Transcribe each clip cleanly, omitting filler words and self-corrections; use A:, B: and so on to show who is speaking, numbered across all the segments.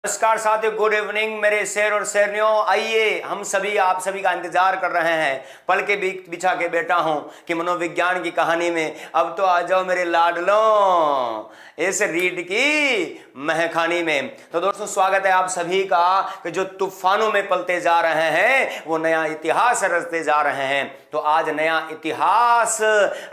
A: नमस्कार साथियों, good evening मेरे शेर और शेरनियों। आइए हम सभी आप सभी का इंतजार कर रहे हैं। पल के बिछा के बैठा हूं कि मनोविज्ञान की कहानी में अब तो आ जाओ मेरे लाडलों इस रीड की महखानी में। तो दोस्तों स्वागत है आप सभी का कि जो तूफानों में पलते जा रहे हैं वो नया इतिहास रचते जा रहे हैं। तो आज नया इतिहास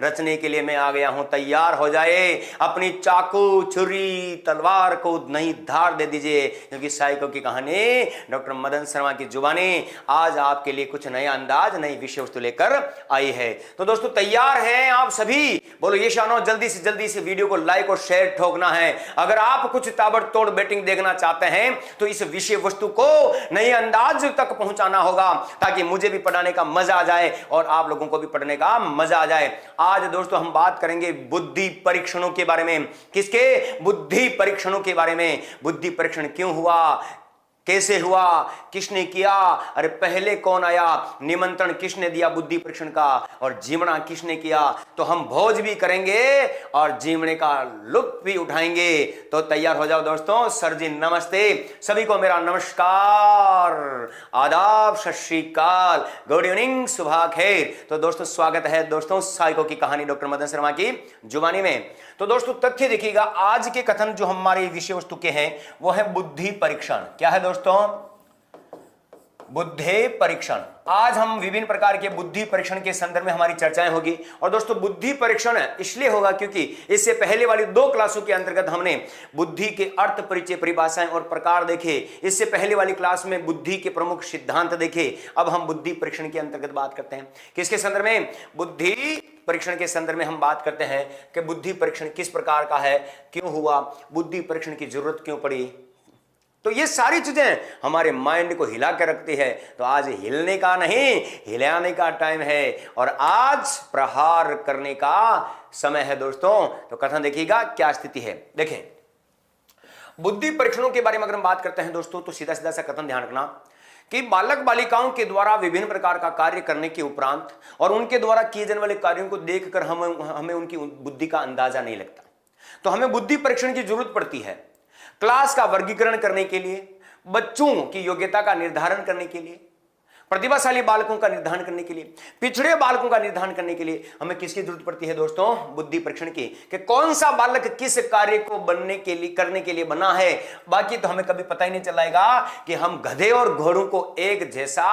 A: रचने के लिए मैं आ गया हूं। तैयार हो जाए, अपनी चाकू छुरी तलवार को नई धार दे दीजिए, क्योंकि साइको की कहानी डॉक्टर मदन शर्मा की जुबानी आज आपके लिए कुछ नया अंदाज नई विषय वस्तु लेकर आई है। तो दोस्तों तैयार हैं आप सभी? बोलो ये शानो, जल्दी से वीडियो को लाइक और शेयर ठोकना है। अगर आप कुछ ताबड़तोड़ बैटिंग देखना चाहते हैं तो इस विषय वस्तु को नए अंदाज तक पहुंचाना होगा, ताकि मुझे भी पढ़ाने का मजा आ जाए और आप लोगों को भी पढ़ने का मजा आ जाए। आज दोस्तों हम बात करेंगे बुद्धि परीक्षणों के बारे में। किसके? बुद्धि परीक्षणों के बारे में। बुद्धि परीक्षण क्यों हुआ, कैसे हुआ, किसने किया, अरे पहले कौन आया, निमंत्रण किसने दिया बुद्धि परीक्षण का, और जीवना किसने किया। तो हम भोज भी करेंगे और जीवने का लुत्फ भी उठाएंगे। तो तैयार हो जाओ दोस्तों। सर जी नमस्ते, सभी को मेरा नमस्कार, आदाब, सत श्री अकाल, गुड इवनिंग, सुबह खैर। तो दोस्तों स्वागत है दोस्तों साइको की कहानी डॉक्टर मदन शर्मा की जुबानी में। तो दोस्तों तथ्य देखिएगा, आज के कथन जो हमारे विषय वस्तु के हैं वो है बुद्धि परीक्षण। क्या है दोस्तों? बुद्धि परीक्षण। आज हम विभिन्न प्रकार के बुद्धि परीक्षण के संदर्भ में हमारी चर्चाएं होगी। और दोस्तों बुद्धि परीक्षण इसलिए होगा क्योंकि इससे पहले वाली 2 क्लासों के अंतर्गत हमने बुद्धि के अर्थ, परिचय, परिभाषाएं और प्रकार देखे। इससे पहले वाली क्लास में बुद्धि के प्रमुख सिद्धांत देखे। अब हम बुद्धि परीक्षण के अंतर्गत बात करते हैं। किसके संदर्भ में? बुद्धि परीक्षण के संदर्भ में हम बात करते हैं कि बुद्धि परीक्षण किस प्रकार का है, क्यों हुआ, बुद्धि परीक्षण की जरूरत क्यों पड़ी। तो ये सारी चीजें हमारे माइंड को हिला कर रखती है। तो आज हिलने का नहीं, हिलाने का टाइम है और आज प्रहार करने का समय है दोस्तों। तो कथन देखिएगा क्या स्थिति है। देखें, बुद्धि परीक्षणों के बारे में अगर हम बात करते हैं दोस्तों तो सीधा सीधा सा कथन ध्यान रखना कि बालक बालिकाओं के द्वारा विभिन्न प्रकार का कार्य करने के उपरांत और उनके द्वारा किए जाने वाले कार्यों को देखकर हमें उनकी बुद्धि का अंदाजा नहीं लगता। तो हमें बुद्धि परीक्षण की जरूरत पड़ती है क्लास का वर्गीकरण करने के लिए, बच्चों की योग्यता का निर्धारण करने के लिए, प्रतिभाशाली बालकों का निर्धारण करने के लिए, पिछड़े बालकों का निर्धारण करने के लिए हमें किसकी जरूरत पड़ती है दोस्तों? बुद्धि परीक्षण की, कि कौन सा बालक किस कार्य को करने के लिए बना है। बाकी तो हमें कभी पता ही नहीं चलाएगा कि हम गधे और घोड़ों को एक जैसा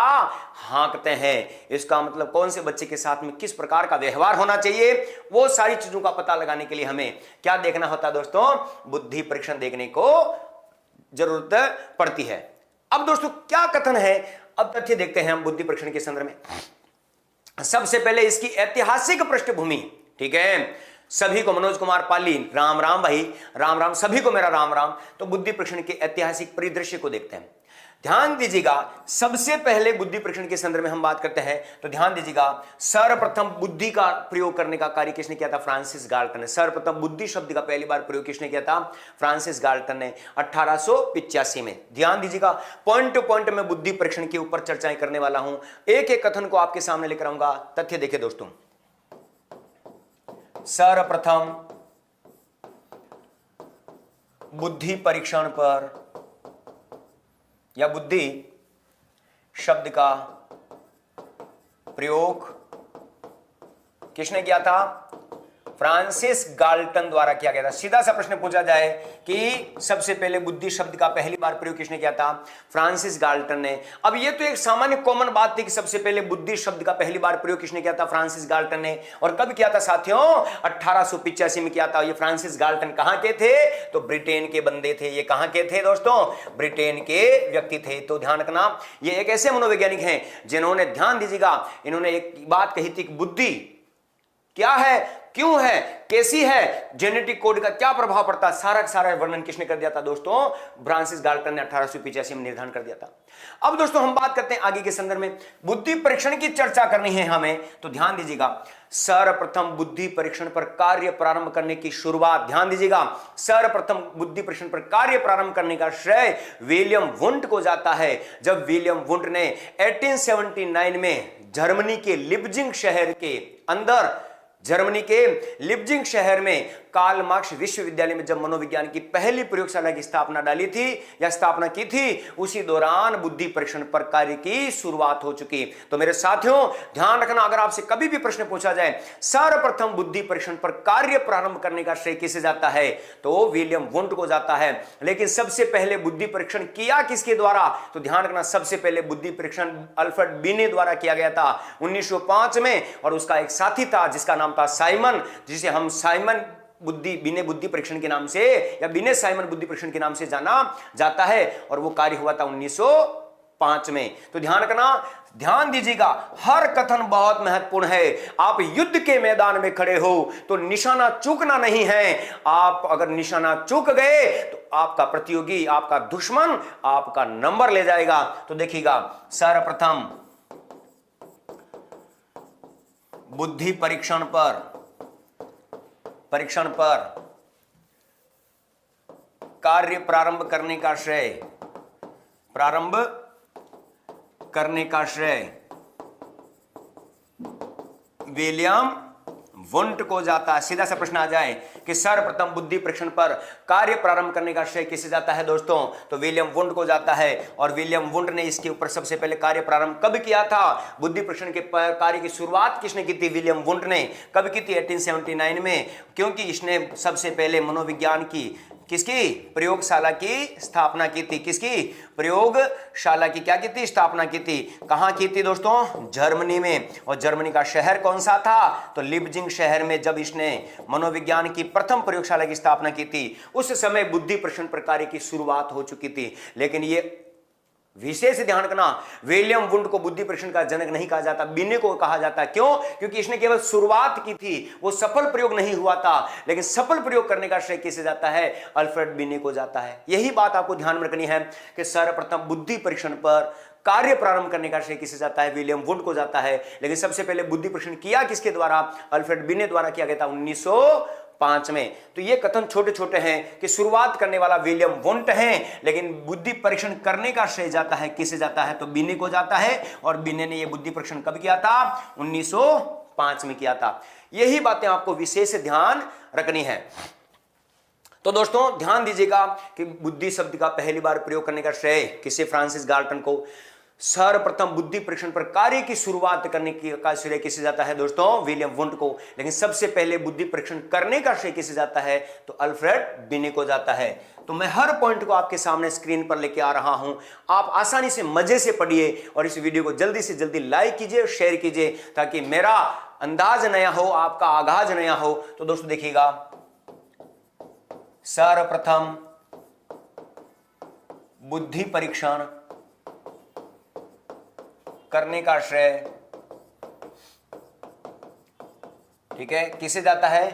A: हाँकते हैं। इसका मतलब कौन से बच्चे के साथ में किस प्रकार का व्यवहार होना चाहिए, वो सारी चीजों का पता लगाने के लिए हमें क्या देखना होता है दोस्तों? बुद्धि परीक्षण देखने को जरूरत पड़ती है। अब दोस्तों क्या कथन है, अब तथ्य देखते हैं हम बुद्धि परीक्षण के संदर्भ में। सबसे पहले इसकी ऐतिहासिक पृष्ठभूमि। ठीक है, सभी को मनोज कुमार पाली राम राम भाई, राम राम, सभी को मेरा राम राम। तो बुद्धि परीक्षण के ऐतिहासिक परिदृश्य को देखते हैं। ध्यान दीजिएगा, सबसे पहले बुद्धि परीक्षण के संदर्भ में हम बात करते हैं तो ध्यान दीजिएगा, सर्वप्रथम बुद्धि का प्रयोग करने का कार्य किसने किया था? फ्रांसिस गाल्टन ने। सर्वप्रथम बुद्धि शब्द का पहली बार प्रयोग किसने किया था? फ्रांसिस गाल्टन ने 1885 में। ध्यान दीजिएगा, पॉइंट टू पॉइंट में बुद्धि परीक्षण के ऊपर चर्चाएं करने वाला हूं। एक एक कथन को आपके सामने लेकर आऊंगा। तथ्य देखिए दोस्तों, सर्वप्रथम बुद्धि परीक्षण पर या बुद्धि शब्द का प्रयोग किसने किया था? फ्रांसिस गाल्टन द्वारा किया गया था। सीधा सा प्रश्न पूछा जाए कि सबसे पहले बुद्धि शब्द का पहली बार प्रयोग किसने किया था? फ्रांसिस गाल्टन ने। अब ये तो एक सामान्य कॉमन बात थी कि सबसे पहले बुद्धि शब्द का पहली बार प्रयोग किसने किया था? फ्रांसिस गाल्टन ने। और कब किया था साथियों? 1885 में किया था। ये फ्रांसिस गाल्टन कहां के थे? तो ब्रिटेन के बंदे थे। ये कहां के थे दोस्तों? ब्रिटेन के व्यक्ति थे। तो ध्यान रखना, ये एक ऐसे मनोवैज्ञानिक हैं जिन्होंने, ध्यान दीजिएगा, इन्होंने एक बात कही थी कि बुद्धि क्या है, क्यों है, कैसी है, जेनेटिक कोड का क्या प्रभाव पड़ता है, सारा सारा वर्णन किसने कर दिया था दोस्तों? फ्रांसिस गाल्टन ने 1885 में निर्धारण कर दिया था। अब दोस्तों हम बात करते हैं आगे के संदर्भ में। बुद्धि परीक्षण की चर्चा करनी है हमें, तो ध्यान दीजिएगा, सर्वप्रथम बुद्धि परीक्षण पर कार्य प्रारंभ करने की शुरुआत, ध्यान दीजिएगा, सर्वप्रथम बुद्धि परीक्षण पर कार्य प्रारंभ करने का श्रेय विलियम वुंट को जाता है। जब विलियम वुंट ने 1879 में जर्मनी के लिप्जिंग शहर के अंदर, जर्मनी के लिप्जिंग शहर में कार्ल मार्क्स विश्वविद्यालय में जब मनोविज्ञान की पहली प्रयोगशाला की स्थापना डाली थी या स्थापना की थी, उसी दौरान बुद्धि परीक्षण पर कार्य की शुरुआत हो चुकी। तो मेरे साथियों ध्यान रखना, अगर आपसे कभी भी प्रश्न पूछा जाए सर्वप्रथम बुद्धि परीक्षण पर कार्य प्रारंभ करने का श्रेय किसे जाता है, तो विलियम वुंट को जाता है। लेकिन सबसे पहले बुद्धि परीक्षण किया किसके द्वारा, तो ध्यान रखना सबसे पहले बुद्धि परीक्षण अल्फ्रेड बिने द्वारा किया गया था 1905 में, और उसका एक साथी था जिसका नाम था साइमन, जिसे हम साइमन बिने बुद्धि परीक्षण के नाम से या बिने साइमन बुद्धि परीक्षण के नाम से जाना जाता है, और वो कार्य हुआ था 1905 में। तो ध्यान रखना, ध्यान दीजिएगा, हर कथन बहुत महत्वपूर्ण है। आप युद्ध के मैदान में खड़े हो तो निशाना चूकना नहीं है। आप अगर निशाना चूक गए तो आपका प्रतियोगी, आपका दुश्मन आपका नंबर ले जाएगा। तो देखिएगा, सर्वप्रथम बुद्धि परीक्षण पर कार्य प्रारंभ करने का श्रेय विलियम वुंट को जाता है। सीधा सा प्रश्न आ जाए कि सर्वप्रथम बुद्धि परीक्षण पर कार्य प्रारंभ करने का श्रेय किसे जाता है दोस्तों, तो विलियम वुंट को जाता है। और विलियम वुंट ने इसके ऊपर सबसे पहले कार्य प्रारंभ कब किया था, बुद्धि परीक्षण के कार्य की शुरुआत किसने की थी, विलियम वुंट ने। कब की थी, 1879 में, क्योंकि इसने सबसे पहले मनोविज्ञान की किसकी प्रयोगशाला की स्थापना की थी। किसकी प्रयोगशाला की क्या की थी, स्थापना की थी। कहां की थी दोस्तों, जर्मनी में। और जर्मनी का शहर कौन सा था, तो लिप्जिंग शहर में जब इसने मनोविज्ञान की प्रथम प्रयोगशाला की स्थापना की थी, उस समय बुद्धि परीक्षण पर कार्य की शुरुआत हो चुकी थी। लेकिन ये विशेष ध्यान रखना, विलियम वुंट को बुद्धि परीक्षण का जनक नहीं कहा जाता, बिने को कहा जाता। क्यों, क्योंकि इसने केवल शुरुआत की थी, वो सफल प्रयोग नहीं हुआ था। लेकिन सफल प्रयोग करने का श्रेय किसे जाता है, अल्फ्रेड बिने को जाता है। यही बात आपको ध्यान में रखनी है कि सर्वप्रथम बुद्धि परीक्षण पर कार्य प्रारंभ करने का श्रेय किसे जाता है, विलियम वुंट को जाता है। लेकिन सबसे पहले बुद्धि परीक्षण किया किसके द्वारा, अल्फ्रेड बिने द्वारा किया गया था 1905 में। तो ये कथन छोटे छोटे हैं कि शुरुआत करने वाला विलियम वुंट है, लेकिन बुद्धि परीक्षण करने का श्रेय जाता है किसे जाता है, तो बिने को जाता है। और बिने ने ये बुद्धि परीक्षण कब किया था, 1905 में किया था। यही बातें आपको विशेष ध्यान रखनी है। तो दोस्तों ध्यान दीजिएगा कि बुद्धि शब्द का पहली बार प्रयोग करने का श्रेय किसे, फ्रांसिस गाल्टन को। सर्वप्रथम बुद्धि परीक्षण पर कार्य की शुरुआत करने का श्रेय किसे जाता है दोस्तों, विलियम वुंट को। लेकिन सबसे पहले बुद्धि परीक्षण करने का श्रेय किसे जाता है, तो अल्फ्रेड बिने को जाता है। तो मैं हर पॉइंट को आपके सामने स्क्रीन पर लेके आ रहा हूं, आप आसानी से मजे से पढ़िए और इस वीडियो को जल्दी से जल्दी लाइक कीजिए, शेयर कीजिए, ताकि मेरा अंदाज नया हो, आपका आगाज नया हो। तो दोस्तों देखिएगा, सर्वप्रथम बुद्धि परीक्षण करने का श्रेय, ठीक है, किसे जाता है,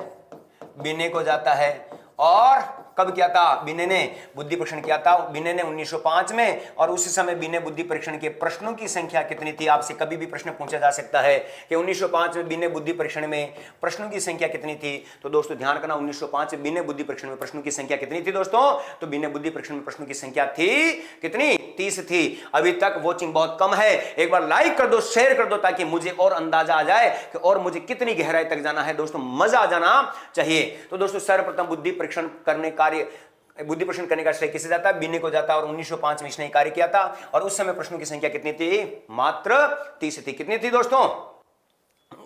A: बिने को जाता है। और कब किया था, बिने ने बुद्धि परीक्षण किया था, बिने ने 1905 में। और उसी समय बिने बुद्धि परीक्षण के प्रश्नों की संख्या कितनी थी, आपसे कभी भी प्रश्न पूछा जा सकता है कि 1905 में बिने बुद्धि परीक्षण में प्रश्नों की संख्या कितनी थी। तो दोस्तों ध्यान रखना, 1905 में बिने बुद्धि परीक्षण में प्रश्नों की संख्या कितनी थी दोस्तों, तो बिने बुद्धि परीक्षण में प्रश्नों की संख्या थी कितनी, 30 थी। अभी तक वॉचिंग बहुत कम है, एक बार लाइक कर दो, शेयर कर दो, ताकि मुझे और अंदाजा आ जाए कि और मुझे कितनी गहराई तक जाना है। दोस्तों मजा आ जाना चाहिए। तो दोस्तों सर्वप्रथम बुद्धि परीक्षण करने का श्रेय किसे जाता है, बिने को जाता है। और 1905 में इसने कार्य किया था। और उस समय प्रश्नों की संख्या कितनी थी, मात्र 30 थी। कितनी थी दोस्तों,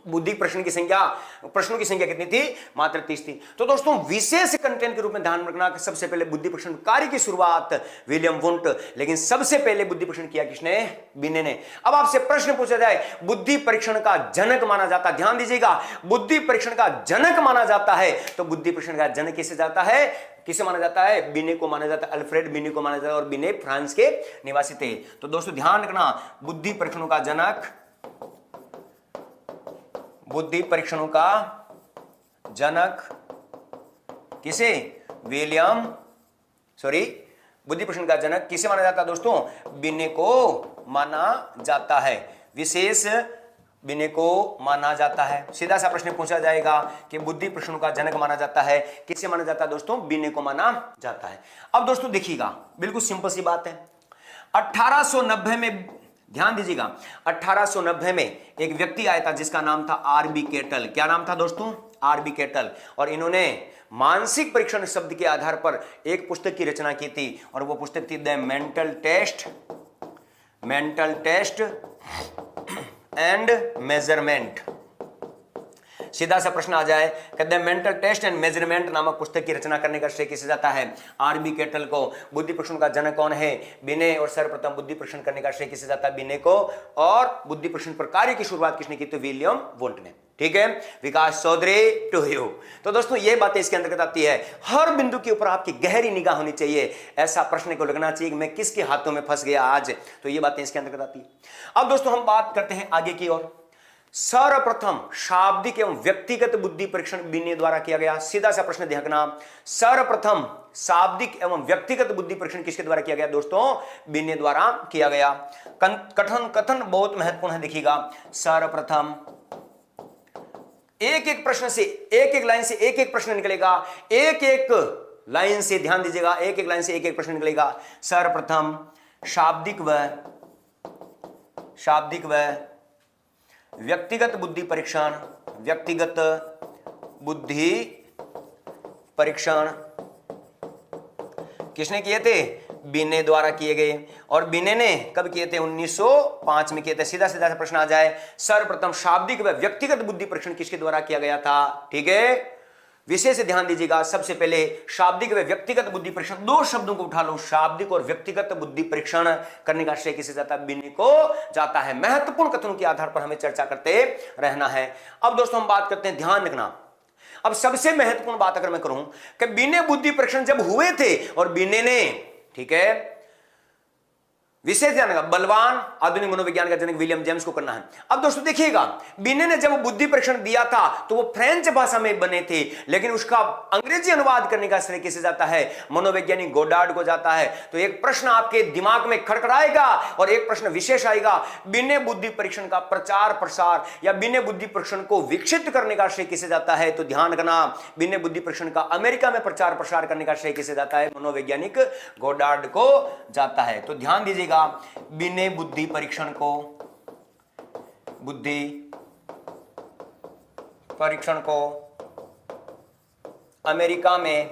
A: बुद्धि प्रश्नों की संख्या कितनी थी, मात्र 30 थी। तो दोस्तों विशेष कंटेंट के रूप में ध्यान रखना कि सबसे पहले बुद्धि परीक्षण कार्य की शुरुआत विलियम वुंट, लेकिन सबसे पहले बुद्धि परीक्षण किया किसने, बिने ने। अब आपसे प्रश्न पूछा जाए, बुद्धि परीक्षण का जनक माना जाता, ध्यान दीजिएगा, बुद्धि परीक्षण का जनक माना जाता है, तो बुद्धि परीक्षण का जनक किसे जाता है, किसे माना जाता है, बिने को माना जाता है, अल्फ्रेड बिने को माना जाता है। और बिने फ्रांस के निवासी थे। तो दोस्तों ध्यान रखना, बुद्धि परीक्षणों का जनक, बुद्धि परीक्षणों का जनक किसे, बुद्धि परीक्षण का जनक किसे माना जाता है दोस्तों, बिने को माना जाता है। विशेष बिने को माना जाता है। सीधा सा प्रश्न पूछा जाएगा कि बुद्धि परीक्षणों का जनक माना जाता है, किसे माना जाता है दोस्तों, बिने को माना जाता है। अब दोस्तों देखिएगा, बिल्कुल सिंपल सी बात है। 1890 में, ध्यान दीजिएगा, 1890 में एक व्यक्ति आया था जिसका नाम था आरबी केटल। क्या नाम था दोस्तों, आरबी कैटल, और इन्होंने मानसिक परीक्षण शब्द के आधार पर एक पुस्तक की रचना की थी और वो पुस्तक थी the mental test and measurement. सीधा सा प्रश्न आ जाए कि the mental test and measurement नामक पुस्तक की रचना करने का श्रेय किसे जाता है? आरबी कैटल को। बुद्धि परीक्षण का जनक कौन है? बिने। और सर्वप्रथम बुद्धि परीक्षण करने का श्रेय किसे जाता है? बिने को। और बुद्धि परीक्षण पर कार्य की शुरुआत किसने की? तो विलियम वुंट ने। ठीक है, विकास चौधरी टू यू। तो दोस्तों ये बातें इसके अंतर्गत आती है। हर बिंदु के ऊपर आपकी गहरी निगाह होनी चाहिए। ऐसा प्रश्न को लगना चाहिए कि मैं किसके हाथों में फंस गया आज। तो ये बातें इसके अंतर्गत आती है। अब दोस्तों हम बात करते हैं आगे की ओर। सर्वप्रथम शाब्दिक एवं व्यक्तिगत बुद्धि परीक्षण बिने द्वारा किया गया। सीधा सा प्रश्न देखना, सर्वप्रथम शाब्दिक एवं व्यक्तिगत बुद्धि परीक्षण किसके द्वारा किया गया? दोस्तों बिने द्वारा किया गया। कथन बहुत महत्वपूर्ण है, देखिएगा। सर्वप्रथम एक प्रश्न से एक लाइन से एक प्रश्न निकलेगा। एक लाइन से ध्यान दीजिएगा, एक लाइन से एक प्रश्न निकलेगा। सर्वप्रथम शाब्दिक व व्यक्तिगत बुद्धि परीक्षण किसने किए थे? बिने द्वारा किए गए। और बिने ने कब किए थे? 1905 में किए थे। सीधा प्रश्न आ जाए, सर्वप्रथम शाब्दिक व व्यक्तिगत बुद्धि परीक्षण किसके द्वारा किया गया था? ठीक है, विशेष ध्यान दीजिएगा। सबसे पहले शाब्दिक व व्यक्तिगत बुद्धि परीक्षण, दो शब्दों को उठा लो, शाब्दिक और व्यक्तिगत बुद्धि परीक्षण करने का श्रेय किसे जाता है? बिने को जाता है। महत्वपूर्ण कथनों के आधार पर हमें चर्चा करते रहना है। अब दोस्तों हम बात करते हैं, ध्यान रखना। अब सबसे महत्वपूर्ण बात अगर मैं करूं कि बिने बुद्धि परीक्षण जब हुए थे और बिने ने, ठीक है, विशेष ध्यान रखना, बलवान आधुनिक मनोविज्ञान का जनक विलियम जेम्स को करना है। अब दोस्तों देखिएगा, बिने ने जब बुद्धि परीक्षण दिया था तो वो फ्रेंच भाषा में बने थे, लेकिन उसका अंग्रेजी अनुवाद करने का श्रेय किसे जाता है? मनोवैज्ञानिक गोडार्ड को जाता है। तो एक प्रश्न आपके दिमाग में खड़खड़ाएगा और एक प्रश्न विशेष आएगा, बिने बुद्धि परीक्षण का प्रचार प्रसार या बिने बुद्धि परीक्षण को विकसित करने का श्रेय किसे जाता है? तो ध्यान रखना, बिने बुद्धि परीक्षण का अमेरिका में प्रचार प्रसार करने का श्रेय किसे जाता है? मनोवैज्ञानिक गोडार्ड को जाता है। तो ध्यान दीजिएगा, बिने बुद्धि परीक्षण को अमेरिका में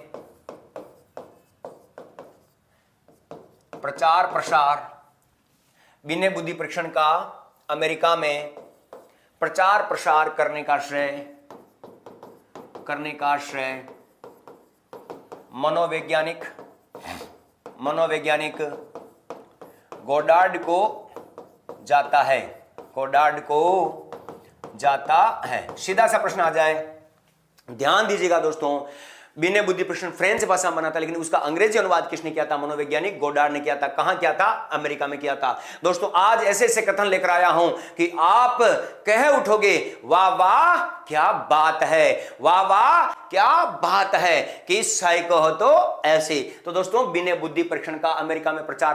A: प्रचार प्रसार, बिने बुद्धि परीक्षण का अमेरिका में प्रचार प्रसार करने का श्रेय मनोवैज्ञानिक गोडार्ड को जाता है। सीधा सा प्रश्न आ जाए, ध्यान दीजिएगा दोस्तों। बिने बुद्धि परीक्षण फ्रेंच भाषा में बना था, लेकिन उसका अंग्रेजी अनुवाद किसने किया था? मनोवैज्ञानिक गोडार्ड ने किया था। कहां किया था? अमेरिका में किया था। दोस्तों आज ऐसे कथन लेकर आया हूं कि आप कह उठोगे, वाह वाह क्या बात है, वाह वाह क्या बात है, कि सही कहो तो ऐसे। तो दोस्तों बिने बुद्धि परीक्षण का अमेरिका में प्रचार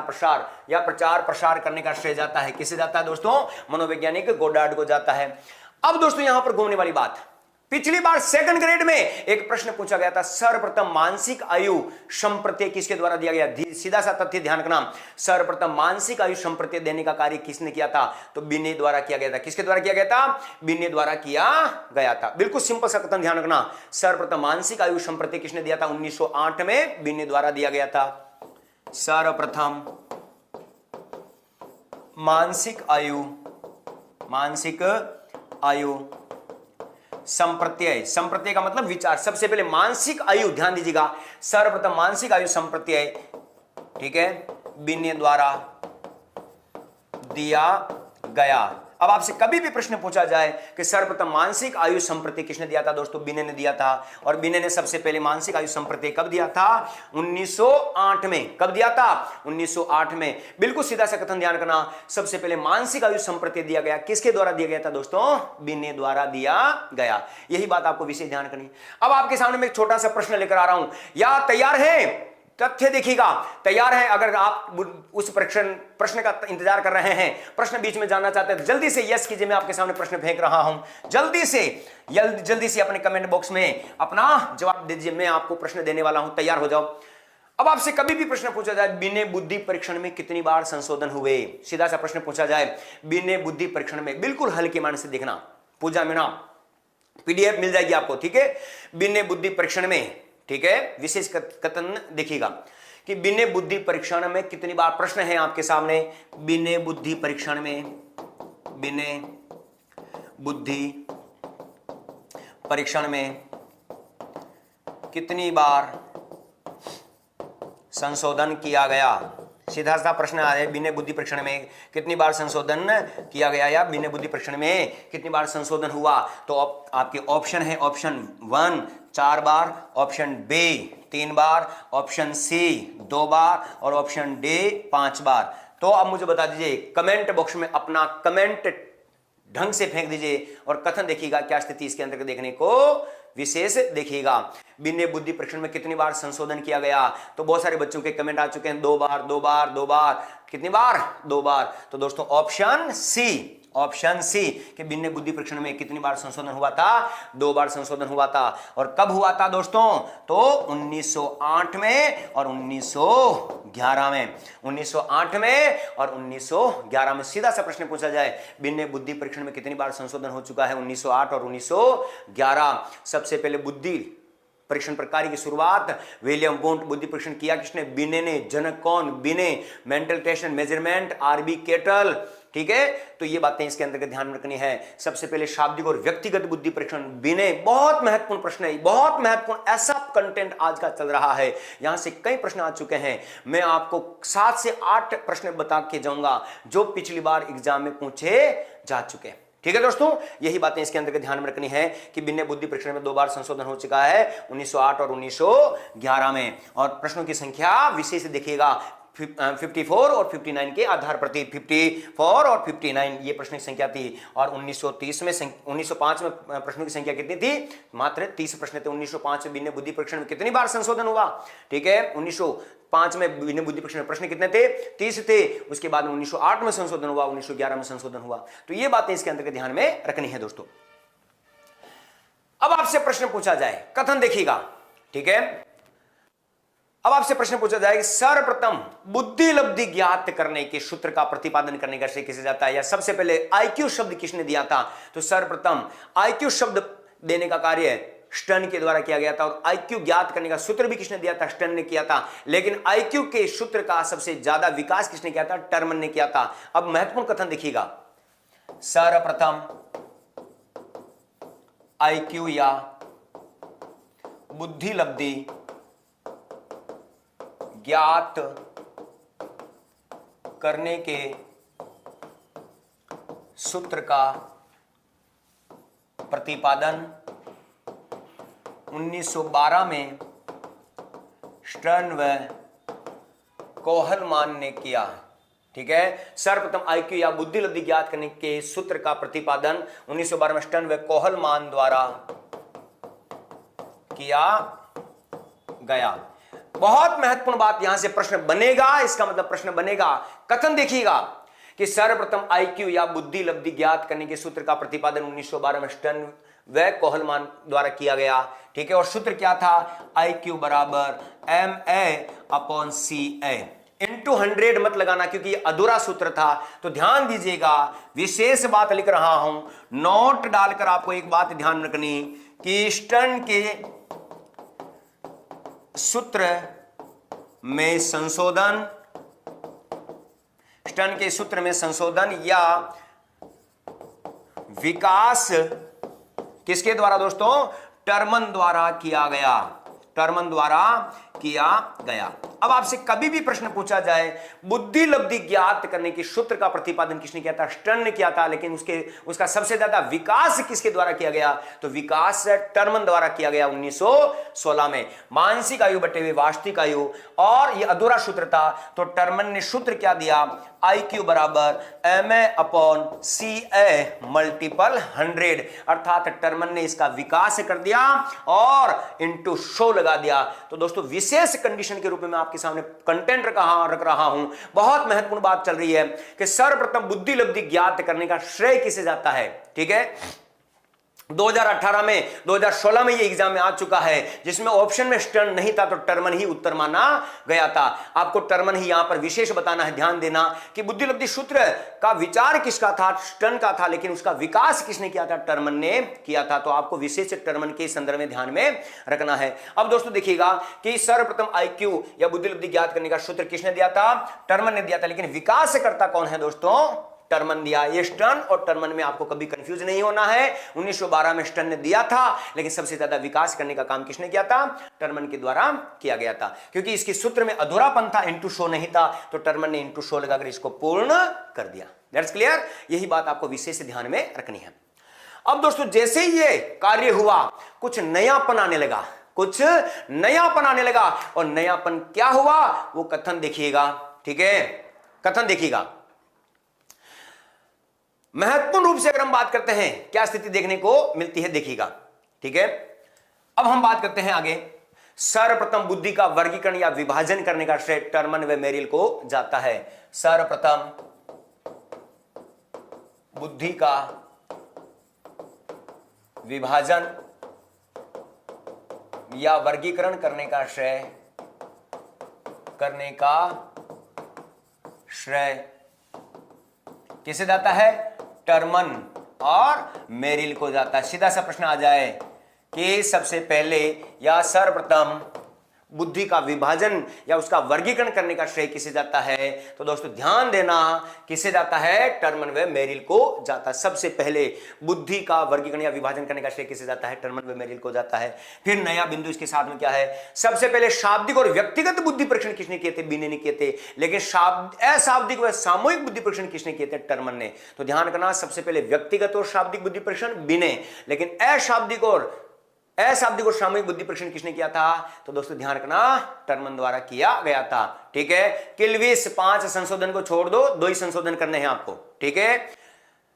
A: प्रसार करने का श्रेय जाता है किसे जाता है? दोस्तों मनोवैज्ञानिक गोडार्ड को जाता है। अब दोस्तों यहां पर घूमने वाली बात, पिछली बार सेकंड ग्रेड में एक प्रश्न पूछा गया था, सर्वप्रथम मानसिक आयु संप्रत्यय किसके द्वारा दिया गया? सीधा सा तथ्य ध्यान रखना, सर्वप्रथम मानसिक आयु संप्रत्यय देने का कार्य किसने किया था? तो बिने द्वारा किया गया था। किसके द्वारा किया गया था? बिने द्वारा किया गया था। बिल्कुल सिंपल सा कथन ध्यान रखना, सर्वप्रथम मानसिक आयु संप्रत्यय किसने दिया था? 1908 में बिने द्वारा दिया गया था। सर्वप्रथम मानसिक आयु संप्रत्यय का मतलब विचार। सबसे पहले मानसिक आयु, ध्यान दीजिएगा, सर्वप्रथम मानसिक आयु संप्रत्यय, ठीक है, बिने द्वारा दिया गया। अब आपसे कभी भी प्रश्न पूछा जाए कि सर्वप्रथम मानसिक आयु संप्रत्यय किसने दिया था? दोस्तों बिने ने दिया था। और बिने ने सबसे पहले मानसिक आयु संप्रत्यय कब दिया था? 1908 में। कब दिया था? 1908 में। बिल्कुल सीधा सा कथन ध्यान रखना, सबसे पहले मानसिक आयु संप्रत्यय दिया गया। किसके द्वारा दिया गया था? दोस्तों बिने द्वारा दिया गया। यही बात आपको विशेष ध्यान करनी। अब आपके सामने में एक छोटा सा प्रश्न लेकर आ रहा हूं, या तैयार है? तथ्य देखिएगा, तैयार है? अगर आप उस प्रश्न का इंतजार कर रहे हैं, प्रश्न बीच में जानना चाहते हैं, जल्दी से यस कीजिए। मैं आपके सामने प्रश्न फेंक रहा हूं, जल्दी से अपने कमेंट बॉक्स में अपना जवाब दीजिए। मैं आपको प्रश्न देने वाला हूं, तैयार हो जाओ। अब आपसे कभी भी प्रश्न पूछा जाए, बिने बुद्धि परीक्षण में कितनी बार संशोधन हुए? सीधा सा प्रश्न पूछा जाए, बिने बुद्धि परीक्षण में, बिल्कुल हल्के मन से देखना। पूजा मीणा पीडीएफ मिल जाएगी आपको, ठीक है। बिन्ने बुद्धि परीक्षण में, ठीक है, विशेष कथन देखिएगा कि बिन्ने बुद्धि परीक्षण में कितनी बार प्रश्न है आपके सामने। बिन्ने बुद्धि परीक्षण में, बिन्ने बुद्धि परीक्षण में कितनी बार संशोधन किया गया। सीधा सा प्रश्न आ है, बिन्ने बुद्धि परीक्षण में कितनी बार संशोधन किया गया या बिन्ने बुद्धि परीक्षण में कितनी बार संशोधन हुआ। तो आपके ऑप्शन है, ऑप्शन 1 4 बार, ऑप्शन बी 3 बार, ऑप्शन सी 2 बार और ऑप्शन डी 5 बार। तो अब मुझे बता दीजिए, कमेंट बॉक्स में अपना कमेंट ढंग से फेंक दीजिए और कथन देखिएगा क्या स्थिति इसके अंदर देखने को विशेष देखिएगा। बिन्ने बुद्धि परीक्षण में कितनी बार संशोधन किया गया। तो बहुत सारे बच्चों के कमेंट आ चुके हैं 2 बार 2 बार 2 बार, कितनी बार 2 बार। तो दोस्तों ऑप्शन सी, ऑप्शन सी कि बिन्ने बुद्धि परीक्षण में कितनी बार संशोधन हुआ था, 2 बार संशोधन हुआ था। और कब हुआ था दोस्तों, तो 1908 में और 1911 में, 1908 में और 1911 में। सीधा सा प्रश्न पूछा जाए, बिन्ने बुद्धि परीक्षण में कितनी बार संशोधन हो चुका है, 1908 और 1911। सबसे पहले बुद्धि परीक्षण प्रकार की शुरुआत विलियम वोंट बुद्धि परीक्षण किया किसने, बिने ने। जनक कौन, Binet. Mental test and measurement R B Cattell, ठीक है। तो ये बातें इसके अंदर ध्यान में रखनी है। सबसे पहले शाब्दिक और व्यक्तिगत बुद्धि परीक्षण बिने। बहुत महत्वपूर्ण प्रश्न है, बहुत महत्वपूर्ण, ऐसा कंटेंट आज का चल रहा है, यहां से कई प्रश्न आ चुके हैं। मैं आपको 7 से 8 प्रश्न बता के जाऊंगा जो पिछली बार एग्जाम में पूछे जा चुके हैं, ठीक है दोस्तों। यही बातें इसके अंदर ध्यान में रखनी है कि बिन्ने बुद्धि परीक्षण में 2 बार संशोधन हो चुका है, 1908 और 1911 में। और प्रश्नों की संख्या विशेष देखिएगा 54 और 59 के आधार पर थी। 54 और 59 ये प्रश्न की संख्या थी। और 1930 में 1905 में प्रश्नों की संख्या कितनी थी, मात्र 30 प्रश्न थे। 1905 में बिन्ने बुद्धि परीक्षण में कितनी बार संशोधन हुआ, ठीक है। 1905 में बिन्ने बुद्धि परीक्षण में प्रश्न कितने थे, 30 थे। उसके बाद 1908 में संशोधन हुआ, 1911 में संशोधन हुआ। तो ये बातें इसके अंदर ध्यान में रखनी है दोस्तों। अब आपसे प्रश्न पूछा जाए, कथन देखिएगा, ठीक है। अब आपसे प्रश्न पूछा जाए कि सर्वप्रथम बुद्धि लब्धि ज्ञात करने के सूत्र का प्रतिपादन करने का श्रेय किसे जाता है, या सबसे पहले आईक्यू शब्द किसने दिया था। तो सर्वप्रथम आईक्यू शब्द देने का कार्य स्टर्न के द्वारा किया गया था। और आईक्यू ज्ञात करने का सूत्र भी किसने दिया था, स्टर्न ने किया था। लेकिन आईक्यू के सूत्र का सबसे ज्यादा विकास किसने किया था, टर्मन ने किया था। अब महत्वपूर्ण कथन देखिएगा, सर्वप्रथम आईक्यू या बुद्धि लब्धि ज्ञात करने के सूत्र का प्रतिपादन 1912 में स्टर्न व कोहलमान ने किया, ठीक है। सर्वप्रथम आईक्यू या बुद्धि लब्धि ज्ञात करने के सूत्र का प्रतिपादन 1912 में स्टर्न व कोहलमान द्वारा किया गया। बहुत महत्वपूर्ण बात, यहां से प्रश्न बनेगा, इसका मतलब प्रश्न बनेगा। कथन देखिएगा कि सर्वप्रथम आईक्यू या बुद्धि लब्धि ज्ञात करने के सूत्र का प्रतिपादन 1912 में स्टर्न व कोहलमान द्वारा किया गया, ठीक है। और सूत्र क्या था, आईक्यू बराबर MA/CA। इंटू 100 मत लगाना क्योंकि ये अधूरा सूत्र था। तो ध्यान दीजिएगा, विशेष बात लिख रहा हूं, नोट डालकर आपको एक बात ध्यान रखनी कि स्टर्न के सूत्र में संशोधन, स्टर्न के सूत्र में संशोधन या विकास किसके द्वारा दोस्तों, टर्मन द्वारा किया गया, टर्मन द्वारा किया गया। अब आपसे कभी भी प्रश्न पूछा जाए बुद्धि लब्धि ज्ञात करने के सूत्र का प्रतिपादन किसने किया था, स्टर्न ने किया था। लेकिन उसका सबसे ज्यादा विकास किसके द्वारा किया गया, तो विकास टर्मन द्वारा किया गया 1916 में। मानसिक आयु बटे हुए वास्तविक आयु, और यह अधूरा सूत्र था। तो टर्मन ने सूत्र क्या दिया, आईक्यू बराबर MA/CA मल्टीपल 100, अर्थात टर्मन ने इसका विकास कर दिया और इंटू 100 लगा दिया। तो दोस्तों विशेष कंडीशन के रूप में आपके सामने कंटेंट रख रहा हूं। बहुत महत्वपूर्ण बात चल रही है कि सर्वप्रथम बुद्धि लब्धि ज्ञात करने का श्रेय किसे जाता है, ठीक है। 2018 में 2016 में ये एग्जाम में आ चुका है, जिसमें ऑप्शन में स्टर्न नहीं था तो टर्मन ही उत्तर माना गया था। आपको टर्मन ही यहां पर विशेष बताना है, ध्यान देना कि बुद्धिलब्धि सूत्र का विचार किसका था, स्टर्न का था, लेकिन उसका विकास किसने किया था, टर्मन ने किया था। तो आपको विशेष टर्मन के संदर्भ में ध्यान में रखना है। अब दोस्तों देखिएगा कि सर्वप्रथम आईक्यू या बुद्धिलब्धि ज्ञात करने का सूत्र किसने दिया था, टर्मन ने दिया था, लेकिन विकासकर्ता कौन है दोस्तों, टर्मन दिया। ये स्टर्न और टर्मन में आपको कभी कंफ्यूज नहीं होना है। 1912 में स्टर्न ने दिया था, लेकिन सबसे ज्यादा विकास करने का काम किसने किया था, टर्मन के द्वारा किया गया था। क्योंकि इसके सूत्र में अधूरापन था, इनटू शो नहीं था, तो टर्मन ने इनटू शो लगाकर इसको पूर्ण कर दिया। That's clear. यही बात आपको विशेष ध्यान में रखनी है। अब दोस्तों जैसे ही ये कार्य हुआ, कुछ नयापन आने लगा, कुछ नयापन आने लगा, और नयापन क्या हुआ वो कथन देखिएगा। ठीक है, कथन देखिएगा। महत्वपूर्ण रूप से अगर हम बात करते हैं, क्या स्थिति देखने को मिलती है, देखिएगा। ठीक है, अब हम बात करते हैं आगे। सर्वप्रथम बुद्धि का वर्गीकरण या विभाजन करने का श्रेय टर्मन व मेरिल को जाता है। सर्वप्रथम बुद्धि का विभाजन या वर्गीकरण करने का श्रेय किसे जाता है, टर्मन और मेरिल को जाता है। सीधा सा प्रश्न आ जाए कि सबसे पहले या सर्वप्रथम बुद्धि का विभाजन या उसका वर्गीकरण करने का श्रेय किसे जाता है, तो दोस्तों ध्यान देना, किसे जाता है, टर्मन व मेरिल को जाता है। सबसे पहले बुद्धि का वर्गीकरण या विभाजन करने का श्रेय किसे जाता है, टर्मन व मेरिल को जाता है। फिर नया बिंदु इसके साथ में क्या है, सबसे पहले शाब्दिक और व्यक्तिगत बुद्धि परीक्षण किसने किए थे, बिने ने किए थे, लेकिन अशाब्दिक व सामूहिक बुद्धि परीक्षण किसने किए थे, टर्मन ने। तो ध्यान रखना, सबसे पहले व्यक्तिगत और शाब्दिक बुद्धि परीक्षण बिने, लेकिन अशाब्दिक और सामूहिक बुद्धि परीक्षण किसने किया था, तो दोस्तों ध्यान रखना, टर्मन द्वारा किया गया था। ठीक है, किल्विस 5 संशोधन को छोड़ दो, 2 ही संशोधन करने हैं आपको। ठीक है,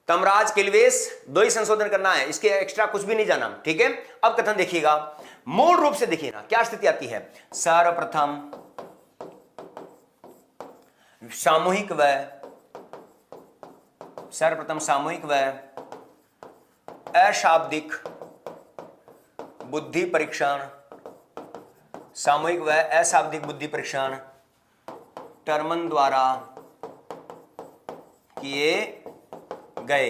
A: तमराज किल्विस 2 ही संशोधन करना है, इसके एक्स्ट्रा कुछ भी नहीं जाना। ठीक है, अब कथन देखिएगा, मूल रूप से देखिएगा क्या स्थिति आती है। सर्वप्रथम सामूहिक व अशाब्दिक बुद्धि परीक्षण, सामूहिक व अशाब्दिक बुद्धि परीक्षण टर्मन द्वारा किए गए।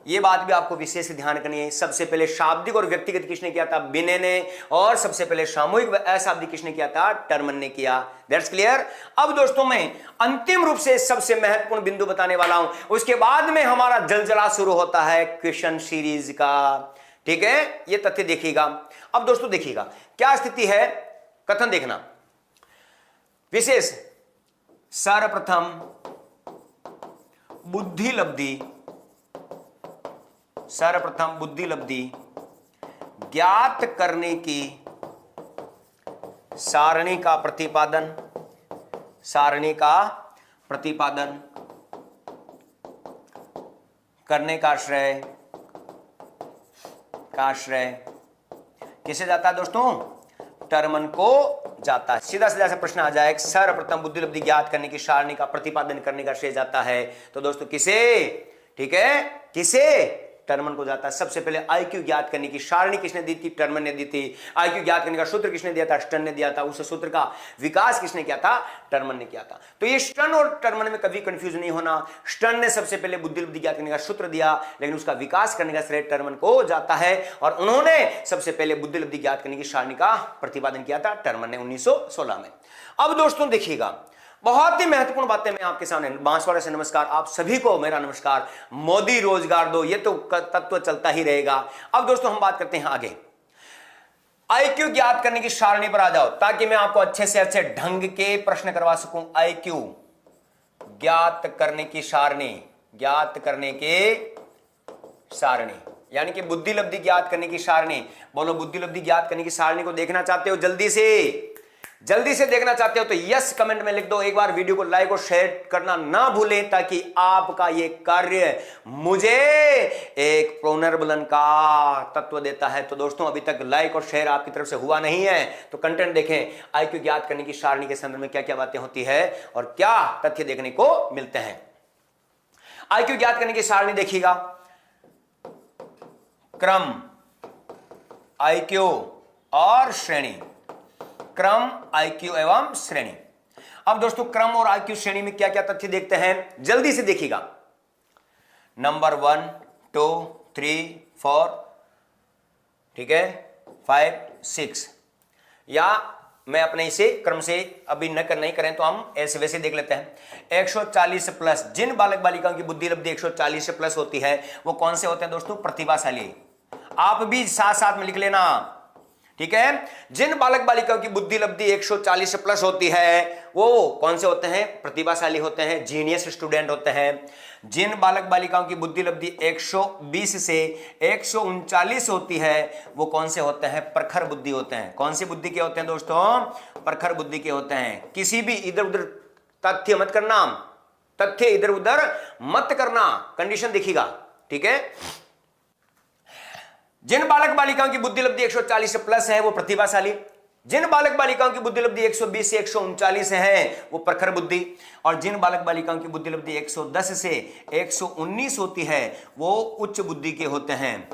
A: ये बात भी आपको विशेष ध्यान करनी है। सबसे पहले शाब्दिक और व्यक्तिगत किसने किया था, बिने ने, और सबसे पहले सामूहिक व अशाब्दिक किसने किया था, टर्मन ने किया। That's clear. अब दोस्तों मैं अंतिम रूप से सबसे महत्वपूर्ण बिंदु बताने वाला हूं, उसके बाद में हमारा जलजला शुरू होता है क्वेश्चन सीरीज का। ठीक है, ये तथ्य देखिएगा। अब दोस्तों देखिएगा क्या स्थिति है, कथन देखना। विशेष सर्वप्रथम बुद्धि लब्धि ज्ञात करने की सारणी का प्रतिपादन करने का श्रेय किसे जाता है दोस्तों, टर्मन को जाता है। सीधा सीधा सा प्रश्न आ जाए, सर्वप्रथम बुद्धिलब्धि ज्ञात करने की सारणी का प्रतिपादन करने का श्रेय जाता है, तो दोस्तों किसे, ठीक है, किसे, टर्मन को जाता है। सबसे पहले आईक्यू ज्ञात करने की सारणी किसने दी थी, टर्मन ने दी थी। आईक्यू ज्ञात करने का सूत्र किसने दिया था, स्टर्न ने दिया था। उस सूत्र का विकास किसने किया था, टर्मन ने किया था। तो ये स्टर्न और टर्मन में कभी कंफ्यूज नहीं होना। स्टर्न ने सबसे पहले बुद्धिलब्धि ज्ञात करने का सूत्र दिया, लेकिन उसका विकास करने का श्रेय टर्मन को जाता है, और उन्होंने सबसे पहले बुद्धिलब्धि ज्ञात करने की सारणी का प्रतिपादन किया था, टर्मन ने 1916 में। अब दोस्तों देखिएगा, बहुत ही महत्वपूर्ण बातें मैं आपके सामने, बांसवाड़ा से नमस्कार, आप सभी को मेरा नमस्कार। मोदी रोजगार दो, ये तो तत्व चलता ही रहेगा। अब दोस्तों हम बात करते हैं आगे, आईक्यू ज्ञात करने की सारणी पर आ जाओ, ताकि मैं आपको अच्छे से अच्छे ढंग के प्रश्न करवा सकूं। आईक्यू ज्ञात करने की सारणी, यानी कि बुद्धिलब्धि ज्ञात करने की सारणी। बोलो, बुद्धिलब्धि ज्ञात करने की सारणी को देखना चाहते हो, जल्दी से देखना चाहते हो तो यस कमेंट में लिख दो। एक बार वीडियो को लाइक और शेयर करना ना भूलें, ताकि आपका ये कार्य मुझे एक पुनर्बलन का तत्व देता है। तो दोस्तों अभी तक लाइक और शेयर आपकी तरफ से हुआ नहीं है, तो कंटेंट देखें। आईक्यू ज्ञात करने की सारणी के संदर्भ में क्या क्या बातें होती है और क्या तथ्य देखने को मिलते हैं। आईक्यू ज्ञात करने की सारणी देखिएगा, क्रम, आईक्यू और श्रेणी। क्रम, आईक्यू एवं श्रेणी। अब दोस्तों क्रम और आईक्यू श्रेणी में क्या क्या तथ्य देखते हैं, जल्दी से देखिएगा। नंबर 1, 2, 3, 4, ठीक है, 5, 6, या मैं अपने इसे क्रम से अभी नहीं करें तो हम ऐसे वैसे देख लेते हैं। 140 प्लस, जिन बालक बालिकाओं की बुद्धि लब्धि 140 से प्लस होती है वो कौन से होते हैं दोस्तों, प्रतिभाशाली। आप भी साथ साथ में लिख लेना, ठीक है। जिन बालक बालिकाओं की बुद्धि लब्धि 140 से प्लस होती है वो कौन से होते हैं, प्रतिभाशाली होते हैं, जीनियस स्टूडेंट होते हैं। जिन बालक बालिकाओं की बुद्धि लब्धि 120 से 139 होती है वो कौन से होते हैं, प्रखर बुद्धि होते हैं। कौन सी बुद्धि के होते हैं दोस्तों, प्रखर बुद्धि के होते हैं। किसी भी इधर उधर तथ्य मत करना, तथ्य इधर उधर मत करना, कंडीशन देखिएगा, ठीक है। जिन बालक बालिकाओं की बुद्धि लब्धि 140 से प्लस है वो प्रतिभाशाली। जिन बालक बालिकाओं की बुद्धि लब्धि 120 से 139 है वो प्रखर बुद्धि। और जिन बालक बालिकाओं की बुद्धि लब्धि 110 से 119 होती है वो उच्च बुद्धि के होते हैं,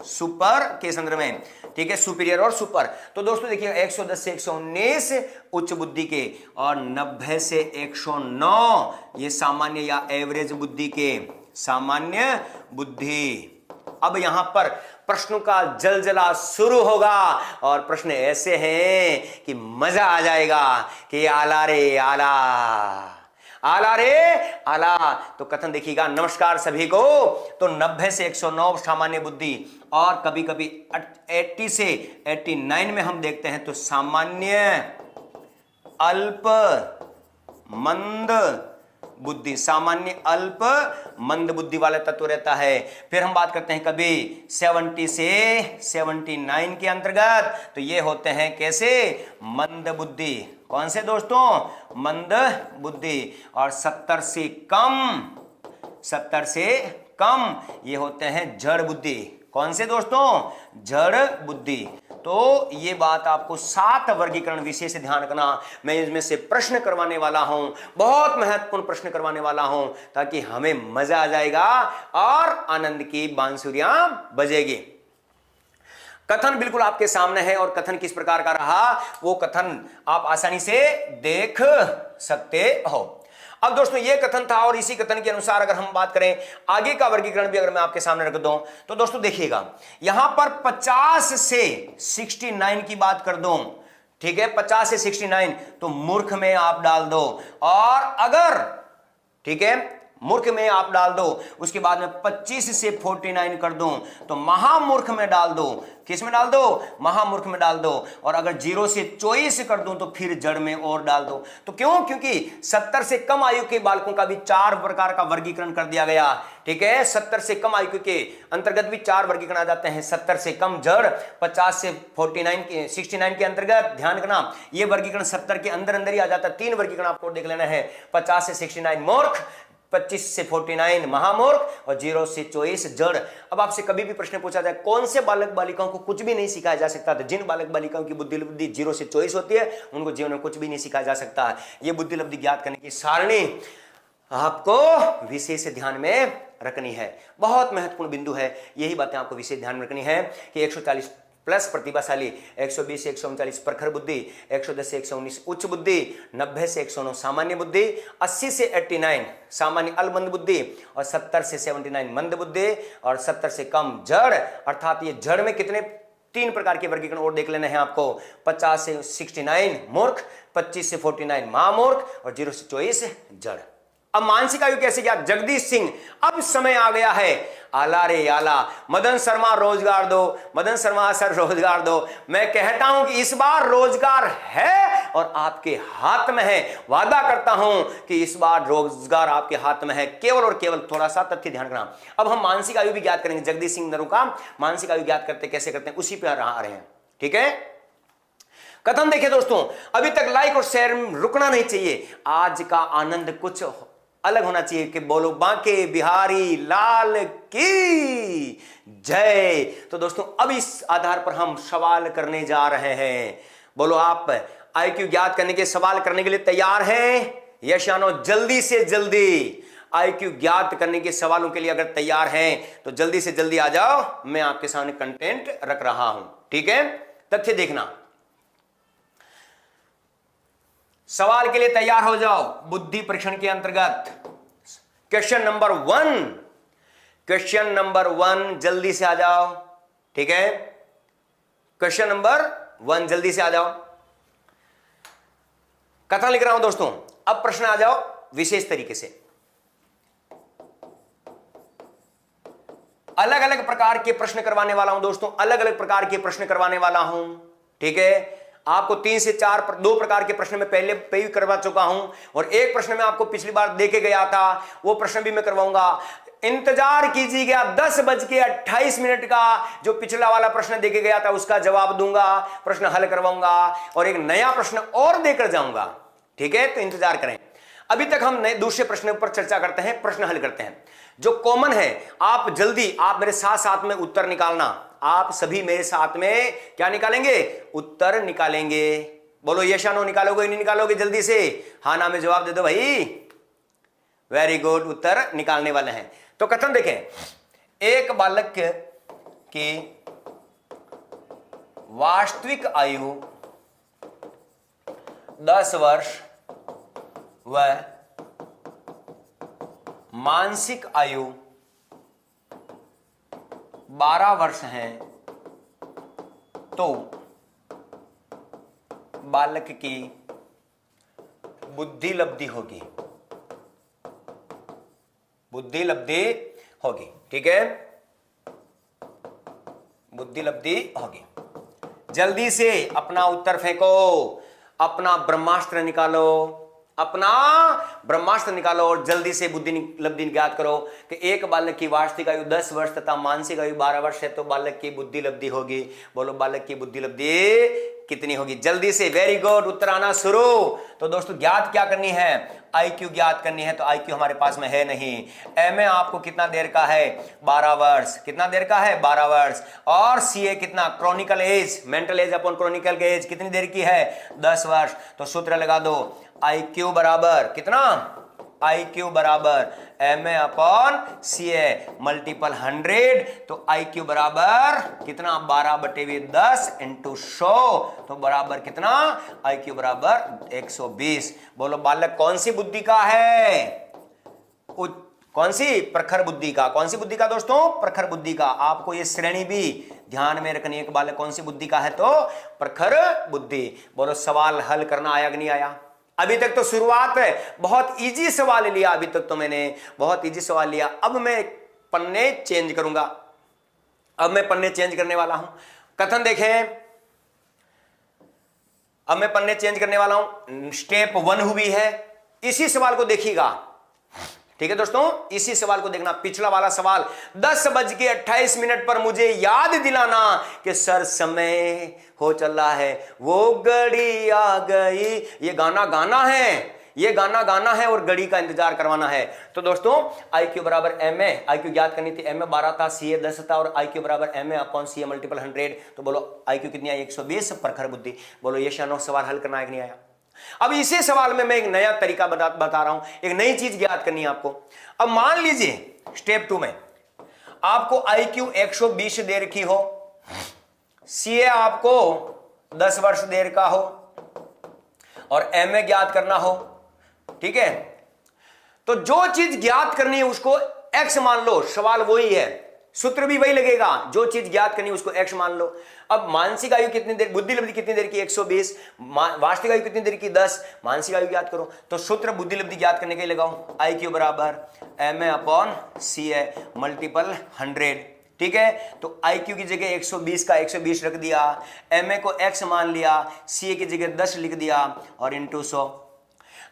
A: सुपर के संदर्भ में, ठीक है, सुपीरियर और सुपर। तो दोस्तों देखिए 110 से 119 उच्च बुद्धि के और 90 से 109 ये सामान्य या एवरेज बुद्धि के, सामान्य बुद्धि। अब यहां पर प्रश्नों का जलजला शुरू होगा और प्रश्न ऐसे हैं कि मजा आ जाएगा कि आला रे आला, आला रे आला। तो कथन देखिएगा, नमस्कार सभी को। तो 90 से 109 सामान्य बुद्धि और कभी कभी 80 से 89 में हम देखते हैं तो सामान्य अल्प मंद बुद्धि, सामान्य अल्प मंद बुद्धि वाला तत्व रहता है। फिर हम बात करते हैं कभी 70 से 79 के अंतर्गत, तो ये होते हैं कैसे, मंद बुद्धि। कौन से दोस्तों, मंद बुद्धि। और 70 से कम ये होते हैं जड़ बुद्धि। कौन से दोस्तों, जड़ बुद्धि। तो ये बात आपको 7 वर्गीकरण विषय से ध्यान रखना। मैं इसमें से प्रश्न करवाने वाला हूं, बहुत महत्वपूर्ण प्रश्न करवाने वाला हूं, ताकि हमें मजा आ जाएगा और आनंद की बांसुरियां बजेगी। कथन बिल्कुल आपके सामने है और कथन किस प्रकार का रहा वो कथन आप आसानी से देख सकते हो। अब दोस्तों ये कथन था और इसी कथन के अनुसार अगर हम बात करें आगे का वर्गीकरण भी अगर मैं आपके सामने रख दूं तो दोस्तों देखिएगा, यहां पर 50 से 69 की बात कर दूं, ठीक है, 50 से 69 तो मूर्ख में आप डाल दो। और अगर, ठीक है, मूर्ख में आप डाल दो, उसके बाद में 25 से 49 कर दूं तो महामूर्ख में डाल दो। किस में डाल दो, महामूर्ख में डाल दो। और अगर 0 से 24 कर दूं तो फिर जड़ में और डाल दो। तो क्यों, क्योंकि 70 से कम आयु के बालकों का भी 4 प्रकार का वर्गीकरण कर दिया गया, ठीक है। 70 से कम आयु के अंतर्गत भी 4 वर्गीकरण आ जाते हैं। 70 से कम जड़, 50 से 69 के अंतर्गत, ध्यान रखना ये वर्गीकरण 70 के अंदर अंदर ही आ जाता है। 3 वर्गीकरण आपको देख लेना है, 50 से 69 मूर्ख, 25 से 49 महामूर्ख और 0 से 24 जड़। अब आपसे कभी भी प्रश्न पूछा जाए कौन से बालक बालिकाओं को कुछ भी नहीं सिखाया जा सकता, तो जिन बालक बालिकाओं की बुद्धि लब्धि 0 से 24 होती है उनको जीवन में कुछ भी नहीं सिखाया जा सकता है। ये बुद्धि लब्धि ज्ञात करने की सारणी आपको विशेष ध्यान में रखनी है, बहुत महत्वपूर्ण बिंदु है। यही बातें आपको विशेष ध्यान में रखनी है कि 140 प्लस प्रतिभाशाली, 120 से 139 प्रखर बुद्धि, 110 से 119 उच्च बुद्धि, 90 से 109 सामान्य बुद्धि, 80 से 89 सामान्य अलमंद बुद्धि और 70 से 79 मंद बुद्धि और 70 से कम जड़। अर्थात ये जड़ में कितने 3 प्रकार के वर्गीकरण और देख लेना है आपको, 50 से 69 मूर्ख, 25 से 49 महामूर्ख और 0 से 24 जड़। अब मानसिक आयु कैसे क्या, जगदीश सिंह, अब समय आ गया है, आला रे आला, मदन शर्मा रोजगार दो, मदन शर्मा सर रोजगार दो। मैं कहता हूं कि इस बार रोजगार है और आपके हाथ में है। वादा करता हूं कि इस बार रोजगार आपके हाथ में है, केवल और केवल थोड़ा सा तथ्य ध्यान रखना। अब हम मानसिक आयु भी ज्ञात करेंगे, जगदीश सिंह नरू का मानसिक आयु ज्ञात करते कैसे करते हैं उसी पर आ रहे हैं, ठीक है। कथन देखिए दोस्तों, अभी तक लाइक और शेयर रुकना नहीं चाहिए, आज का आनंद कुछ अलग होना चाहिए कि बोलो बांके बिहारी लाल की जय। तो दोस्तों अब इस आधार पर हम सवाल करने जा रहे हैं। बोलो आप आईक्यू ज्ञात करने के सवाल करने के लिए तैयार हैं? यश या नो? जल्दी से जल्दी आईक्यू ज्ञात करने के सवालों के लिए अगर तैयार हैं तो जल्दी से जल्दी आ जाओ, मैं आपके सामने कंटेंट रख रहा हूं। ठीक है, तथ्य देखना, सवाल के लिए तैयार हो जाओ। बुद्धि परीक्षण के अंतर्गत क्वेश्चन नंबर 1, क्वेश्चन नंबर 1 जल्दी से आ जाओ। ठीक है, क्वेश्चन नंबर 1 जल्दी से आ जाओ। कथन लिख रहा हूं दोस्तों, अब प्रश्न आ जाओ विशेष तरीके से। अलग अलग प्रकार के प्रश्न करवाने वाला हूं दोस्तों, अलग अलग प्रकार के प्रश्न करवाने वाला हूं। ठीक है, आपको 3 से 4 2 प्रकार के प्रश्न मैं पहले पे ही करवा चुका हूं, और एक प्रश्न मैं आपको पिछली बार देके गया था, वो प्रश्न भी मैं करवाऊंगा। इंतजार कीजिएगा, 10:28 का जो पिछला वाला प्रश्न देके गया था उसका जवाब दूंगा, प्रश्न हल करवाऊंगा और एक नया प्रश्न और देकर जाऊंगा। ठीक है, तो इंतजार करें। अभी तक हम नए दूसरे प्रश्न पर चर्चा करते हैं, प्रश्न हल करते हैं जो कॉमन है। आप जल्दी, आप मेरे साथ साथ में उत्तर निकालना, आप सभी मेरे साथ में क्या निकालेंगे, उत्तर निकालेंगे। बोलो यस या नो, निकालोगे नहीं निकालोगे? जल्दी से हाँ ना में जवाब दे दो भाई। वेरी गुड, उत्तर निकालने वाले हैं। तो कथन देखें, एक बालक की वास्तविक आयु 10 वर्ष व मानसिक आयु 12 वर्ष है, तो बालक की बुद्धि लब्धि होगी, बुद्धि लब्धि होगी। ठीक है, बुद्धि लब्धि होगी। जल्दी से अपना उत्तर फेंको, अपना ब्रह्मास्त्र निकालो, अपना ब्रह्मास्त्र निकालो और जल्दी से बुद्धि लब्धि ज्ञात करो कि एक बालक की वास्तविक आयु 10 वर्ष तथा मानसिक आयु 12 वर्ष है, तो बालक की बुद्धि लब्धि होगी। बोलो बालक की बुद्धि लब्धि कितनी होगी? जल्दी से, वेरी गुड, उत्तर आना शुरू। तो दोस्तों ज्ञात क्या करनी है? आईक्यू ज्ञात करनी है। तो आईक्यू हमारे पास में है नहीं। एमए आपको कितना देर का है? 12 वर्ष। कितना देर का है? 12 वर्ष। और सीए कितना? Chronicle age, mental age upon chronicle age कितनी देर की है? 10 वर्ष। तो सूत्र लगा दो, आईक्यू बराबर कितना? आईक्यू बराबर एमए अपॉन सीए मल्टीपल 100। तो आईक्यू बराबर कितना? 12/10 इंटू 100। तो बराबर कितना? आईक्यू बराबर 120। बोलो बालक कौन सी बुद्धि का है? कौन सी? प्रखर बुद्धि का। कौन सी बुद्धि का दोस्तों? प्रखर बुद्धि का। आपको ये श्रेणी भी ध्यान में रखनी है कि बालक कौन सी बुद्धि का है? तो प्रखर बुद्धि। बोलो सवाल हल करना आया कि नहीं आया? अभी तक तो शुरुआत है, बहुत इजी सवाल लिया अभी तक तो मैंने, बहुत इजी सवाल लिया। अब मैं पन्ने चेंज करूंगा, अब मैं पन्ने चेंज करने वाला हूं। कथन देखें, अब मैं पन्ने चेंज करने वाला हूं। स्टेप 1 हुई है, इसी सवाल को देखिएगा। ठीक है दोस्तों, इसी सवाल को देखना। पिछला वाला सवाल 10:28 पर मुझे याद दिलाना कि सर समय हो चला है, वो घड़ी आ गई। ये गाना गाना है, ये गाना गाना है और घड़ी का इंतजार करवाना है। तो दोस्तों आईक्यू बराबर एमए, आईक्यू ज्ञात करनी थी। एमए 12 था, सीए 10 था और आईक्यू बराबर एमए अपॉन सीए मल्टीपल 100। तो बोलो आईक्यू कितनी आई? 120। प्रखर बुद्धि। बोलो ये शानो सवाल हल करना है कि नहीं आया? अब इसी सवाल में मैं एक नया तरीका बता रहा हूं, एक नई चीज ज्ञात करनी है आपको। अब मान लीजिए स्टेप 2 में आपको आईक्यू 120 दे रखी हो, सीए आपको 10 वर्ष देर का हो और एमए ज्ञात करना हो। ठीक है, तो जो चीज ज्ञात करनी है उसको एक्स मान लो। सवाल वही है, सूत्र भी वही लगेगा। जो चीज ज्ञात करनी है उसको एक्स मान लो। अब मानसिक आयु कितनी देर, बुद्धि लब्धि कितनी देर की? 120। वास्तविक आयु कितनी देर की? 10। मानसिक आयु ज्ञात करो। तो सूत्र बुद्धि लब्धि ज्ञात करने के लिए लगाओ, आईक्यू बराबर एमए अपॉन सीए मल्टीपल 100। ठीक है, तो आईक्यू की जगह 120 का 120 रख दिया, एमए को एक्स मान लिया, सीए की जगह 10 लिख दिया और इंटू 100।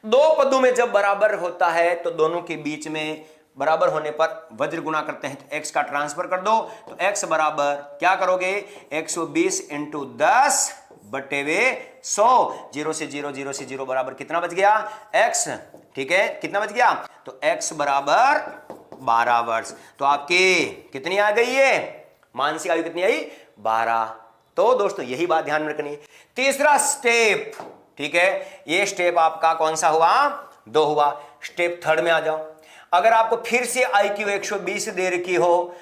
A: दो पदों में जब बराबर होता है तो दोनों के बीच में बराबर होने पर वज्र गुणा करते हैं, तो x का ट्रांसफर कर दो। तो x बराबर क्या करोगे? 120 इंटू 10/100। 0 से 0, 0 से 0 बराबर कितना बच गया? x। ठीक है, कितना बच गया? तो x बराबर 12 वर्ष। तो आपकी कितनी आ गई है? मानसिक आयु कितनी आई? 12। तो दोस्तों यही बात ध्यान में रखनी है। तीसरा स्टेप, ठीक है, ये स्टेप आपका कौन सा हुआ? 2 हुआ। स्टेप 3 में आ जाओ। अगर आपको फिर से IQ 120 देर की हो,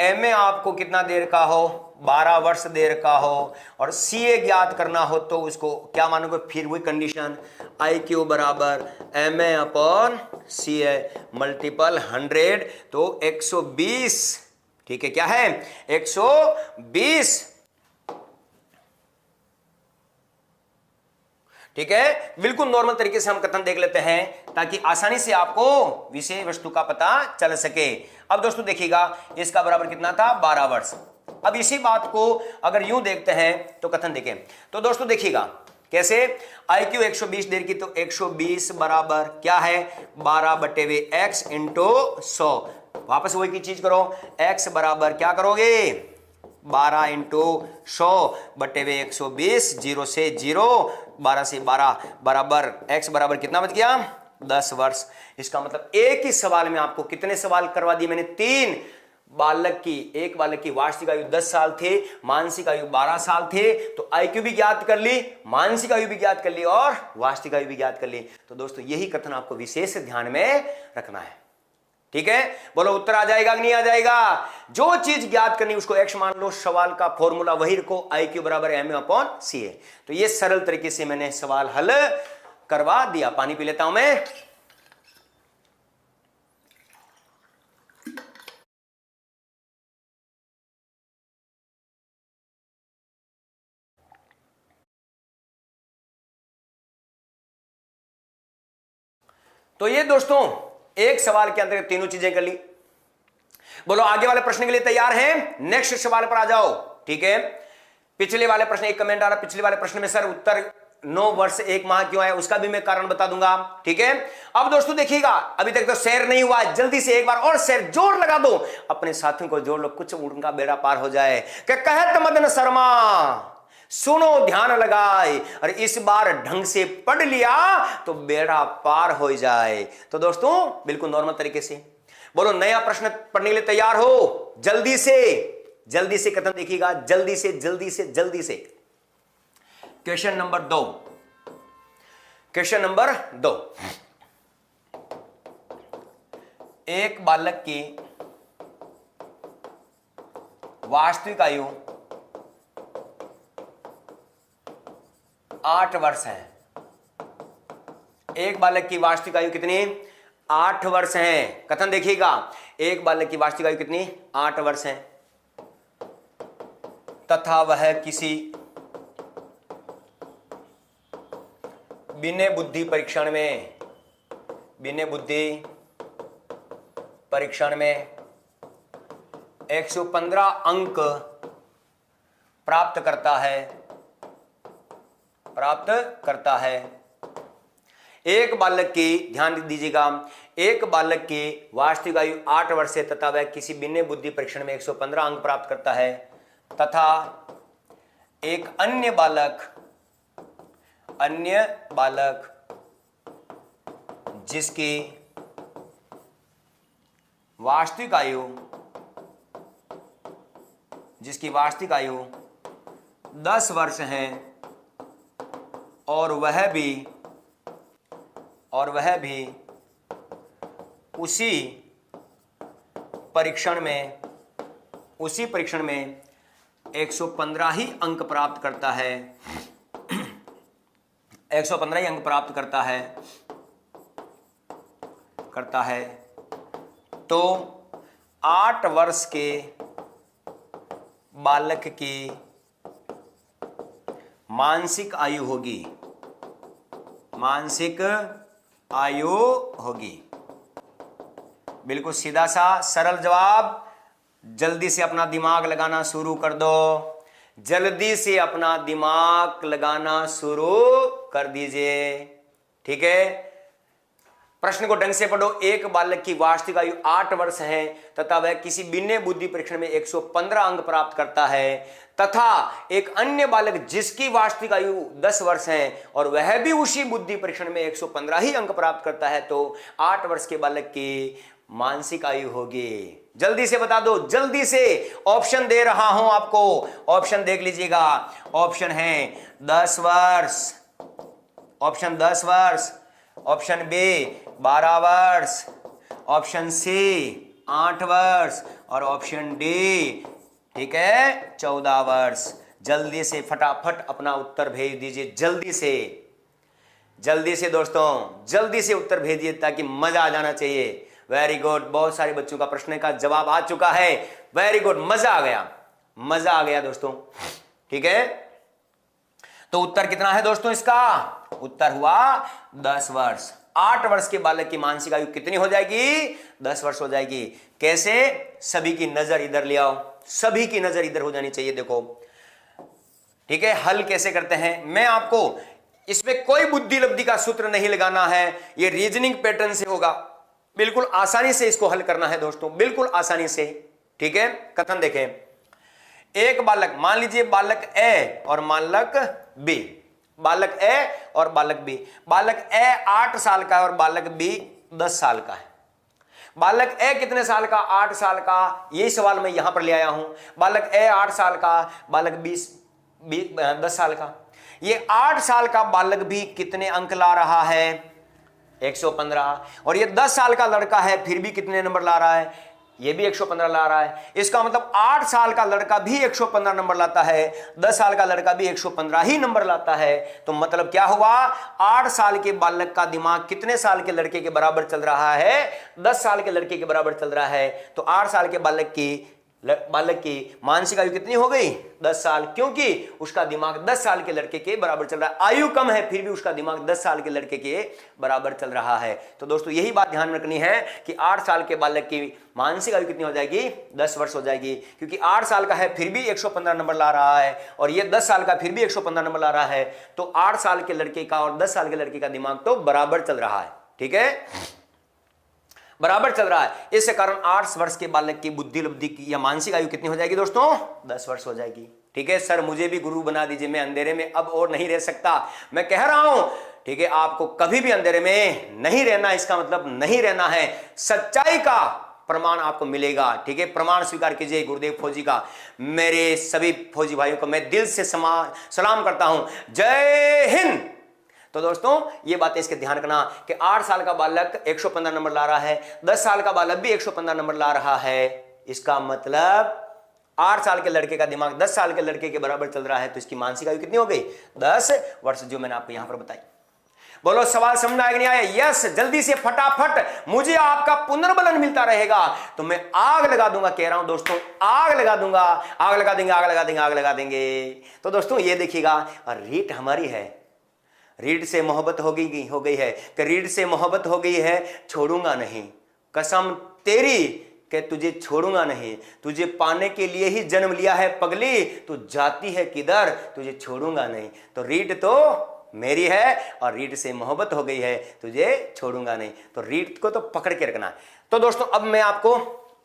A: MA आपको कितना देर का हो, 12 वर्ष देर का हो, और CA ज्ञात करना हो तो उसको क्या मानोगे, फिर वही कंडीशन IQ बराबर MA अपॉन CA मल्टीपल 100, तो 120। ठीक है, क्या है 120। ठीक है, बिल्कुल नॉर्मल तरीके से हम कथन देख लेते हैं ताकि आसानी से आपको विषय वस्तु का पता चल सके। अब दोस्तों देखिएगा, इसका बराबर कितना था, 12 वर्ष। अब इसी बात को अगर यूं देखते हैं तो कथन देखें तो दोस्तों देखिएगा कैसे, IQ 120 देर की, तो 120 बराबर क्या है 12/x इंटू 100। वापस वही की चीज करो, x बराबर क्या करोगे 12 इंटू 100/120, 0 से 0, 12 से 12 बराबर x बराबर कितना बच गया 10 वर्ष। इसका मतलब एक ही सवाल में आपको कितने सवाल करवा दिए मैंने, 3। एक बालक की वार्षिक आयु 10 साल थे, मानसिक आयु 12 साल थे, तो IQ भी ज्ञात कर ली, मानसिक आयु भी ज्ञात कर ली और वार्षिक आयु भी ज्ञात कर ली। तो दोस्तों यही कथन आपको विशेष ध्यान में रखना है। ठीक है, बोलो उत्तर आ जाएगा कि नहीं आ जाएगा। जो चीज ज्ञात करनी उसको x मान लो, सवाल का फॉर्मूला वही रखो, IQ बराबर MA अपॉन CA। तो ये सरल तरीके से मैंने सवाल हल करवा दिया। पानी पी लेता हूं मैं। तो ये दोस्तों एक सवाल के अंदर तीनों चीजें कर ली। बोलो आगे वाले प्रश्न के लिए तैयार हैं, नेक्स्ट सवाल पर आ जाओ। ठीक है, पिछले वाले प्रश्न, एक कमेंट आ रहा, पिछले वाले प्रश्न में सर उत्तर 9 वर्ष 1 माह क्यों है, उसका भी मैं कारण बता दूंगा। ठीक है, अब दोस्तों देखिएगा, अभी तक तो शेयर नहीं हुआ, जल्दी से एक बार और शेयर जोर लगा दो, अपने साथियों को जोड़ लो, कुछ उनका बेड़ा पार हो जाए। क्या कहत मदन शर्मा, सुनो ध्यान लगाए, और इस बार ढंग से पढ़ लिया तो बेड़ा पार हो जाए। तो दोस्तों बिल्कुल नॉर्मल तरीके से बोलो, नया प्रश्न पढ़ने के लिए तैयार हो, जल्दी से कथन देखिएगा, जल्दी से। क्वेश्चन नंबर 2, एक बालक की वास्तविक आयु 8 वर्ष है। एक बालक की वास्तविक आयु कितनी, 8 वर्ष है। कथन देखिएगा, एक बालक की वास्तविक आयु कितनी, 8 वर्ष है, तथा वह किसी बिना बुद्धि परीक्षण में 115 अंक प्राप्त करता है। एक बालक की, ध्यान दीजिएगा, एक बालक की वास्तविक आयु 8 वर्ष है तथा वह किसी बिना बुद्धि परीक्षण में 115 अंक प्राप्त करता है, तथा एक अन्य बालक जिसकी वास्तविक आयु 10 वर्ष है और वह भी उसी परीक्षण में 115 ही अंक प्राप्त करता है, 115 ही अंक प्राप्त करता है, तो 8 वर्ष के बालक की मानसिक आयु होगी। बिल्कुल सीधा सा सरल जवाब। जल्दी से अपना दिमाग लगाना शुरू कर दो, कर दीजिए। ठीक है, प्रश्न को ढंग से पढ़ो। एक बालक की वास्तविक आयु 8 वर्ष है तथा वह किसी बिना बुद्धि परीक्षण में 115 अंक प्राप्त करता है, तथा एक अन्य बालक जिसकी वास्तविक आयु 10 वर्ष है और वह भी उसी बुद्धि परीक्षण में 115 ही अंक प्राप्त करता है, तो 8 वर्ष के बालक की मानसिक आयु होगी। जल्दी से बता दो, जल्दी से। ऑप्शन दे रहा हूं आपको, ऑप्शन देख लीजिएगा। ऑप्शन है 10 वर्ष, ऑप्शन 10 वर्ष, ऑप्शन बी 12 वर्ष, ऑप्शन सी 8 वर्ष और ऑप्शन डी ठीक है 14 वर्ष। जल्दी से फटाफट अपना उत्तर भेज दीजिए, जल्दी से दोस्तों, जल्दी से उत्तर भेजिए ताकि मजा आ जाना चाहिए। वेरी गुड, बहुत सारे बच्चों का प्रश्न का जवाब आ चुका है। वेरी गुड, मजा आ गया दोस्तों। ठीक है, तो उत्तर कितना है दोस्तों इसका? उत्तर हुआ 10 वर्ष। 8 वर्ष के बालक की मानसिक आयु कितनी हो जाएगी? 10 वर्ष हो जाएगी। कैसे? सभी की नजर इधर ले आओ, सभी की नजर इधर हो जानी चाहिए। देखो ठीक है, हल कैसे करते हैं मैं आपको, इसमें कोई बुद्धि लब्धि का सूत्र नहीं लगाना है, ये रीजनिंग पैटर्न से होगा। बिल्कुल आसानी से इसको हल करना है दोस्तों, बिल्कुल आसानी से। ठीक है, कथन देखें। एक बालक, मान लीजिए बालक ए और बालक बी, बालक ए और बालक बी। बालक ए 8 साल का है और बालक बी 10 साल का है। बालक ए कितने साल का? 8 साल का। यही सवाल मैं यहां पर ले आया हूं। बालक ए 8 साल का, बालक बी 10 साल का। ये 8 साल का बालक भी कितने अंक ला रहा है? 115। और ये 10 साल का लड़का है, फिर भी कितने नंबर ला रहा है? ये भी 115 ला रहा है। इसका मतलब 8 साल का लड़का भी 115 नंबर लाता है, 10 साल का लड़का भी 115 ही नंबर लाता है। तो मतलब क्या हुआ? 8 साल के बालक का दिमाग कितने साल के लड़के के बराबर चल रहा है? 10 साल के लड़के के बराबर चल रहा है। तो 8 साल के बालक की मानसिक आयु कितनी हो गई? 10 साल, क्योंकि उसका दिमाग 10 साल के लड़के के बराबर चल रहा है। आयु कम है फिर भी उसका दिमाग 10 साल के लड़के के बराबर चल रहा है। तो दोस्तों यही बात ध्यान रखनी है कि 8 साल के बालक की मानसिक आयु कितनी हो जाएगी? 10 वर्ष हो जाएगी, क्योंकि 8 साल का है फिर भी 115 नंबर ला रहा है और ये 10 साल का फिर भी 115 नंबर ला रहा है। तो 8 साल के लड़के का और 10 साल के लड़के का दिमाग तो बराबर चल रहा है। ठीक है, बराबर चल रहा है। इस कारण 8 वर्ष के बालक की बुद्धि लब्धि की या मानसिक आयु कितनी हो जाएगी दोस्तों? 10 वर्ष हो जाएगी। ठीक है सर, मुझे भी गुरु बना दीजिए, मैं अंधेरे में अब और नहीं रह सकता। मैं कह रहा हूं ठीक है, आपको कभी भी अंधेरे में नहीं रहना, इसका मतलब नहीं रहना है। सच्चाई का प्रमाण आपको मिलेगा। ठीक है, प्रमाण स्वीकार कीजिए गुरुदेव फौजी का। मेरे सभी फौजी भाइयों को मैं दिल से सलाम करता हूं। जय हिंद। तो दोस्तों ये बातें इसके ध्यान रखना कि 8 साल का बालक 115 नंबर ला रहा है, 10 साल का बालक भी 115 नंबर ला रहा है। इसका मतलब 8 साल के लड़के का दिमाग 10 साल के लड़के के बराबर चल रहा है। तो इसकी मानसिक आयु कितनी हो गई? 10 वर्ष, जो मैंने आपको यहां पर बताई। बोलो सवाल समझ आया कि नहीं आया? यस, जल्दी से फटाफट, मुझे आपका पुनर्बलन मिलता रहेगा तो मैं आग लगा दूंगा। कह रहा हूं दोस्तों, आग लगा दूंगा, आग लगा देंगे, आग लगा देंगे, आग लगा देंगे। तो दोस्तों ये देखिएगा, रीट हमारी है, रीढ़ से मोहब्बत हो गई है कि रीढ़ से मोहब्बत हो गई है, छोड़ूंगा नहीं, कसम तेरी कि तुझे छोड़ूंगा नहीं। तुझे पाने के लिए ही जन्म लिया है पगली, तू जाती है किधर, तुझे छोड़ूंगा नहीं। तो रीढ़ तो मेरी है और रीढ़ से मोहब्बत हो गई है, तुझे छोड़ूंगा नहीं। तो रीढ़ को तो पकड़ के रखना है। तो दोस्तों अब मैं आपको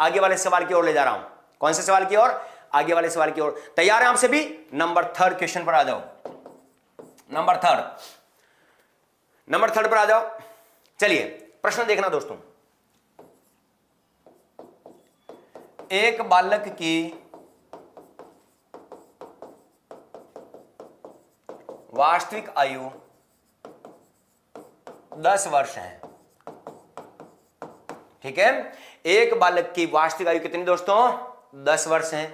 A: आगे वाले सवाल की ओर ले जा रहा हूं। कौन से सवाल की ओर? आगे वाले सवाल की ओर। तैयार है आप सभी? नंबर 3 क्वेश्चन पर आ जाओ। नंबर थर्ड पर आ जाओ। चलिए प्रश्न देखना दोस्तों। एक बालक की वास्तविक आयु 10 वर्ष है। ठीक है, एक बालक की वास्तविक आयु कितनी दोस्तों? 10 वर्ष है।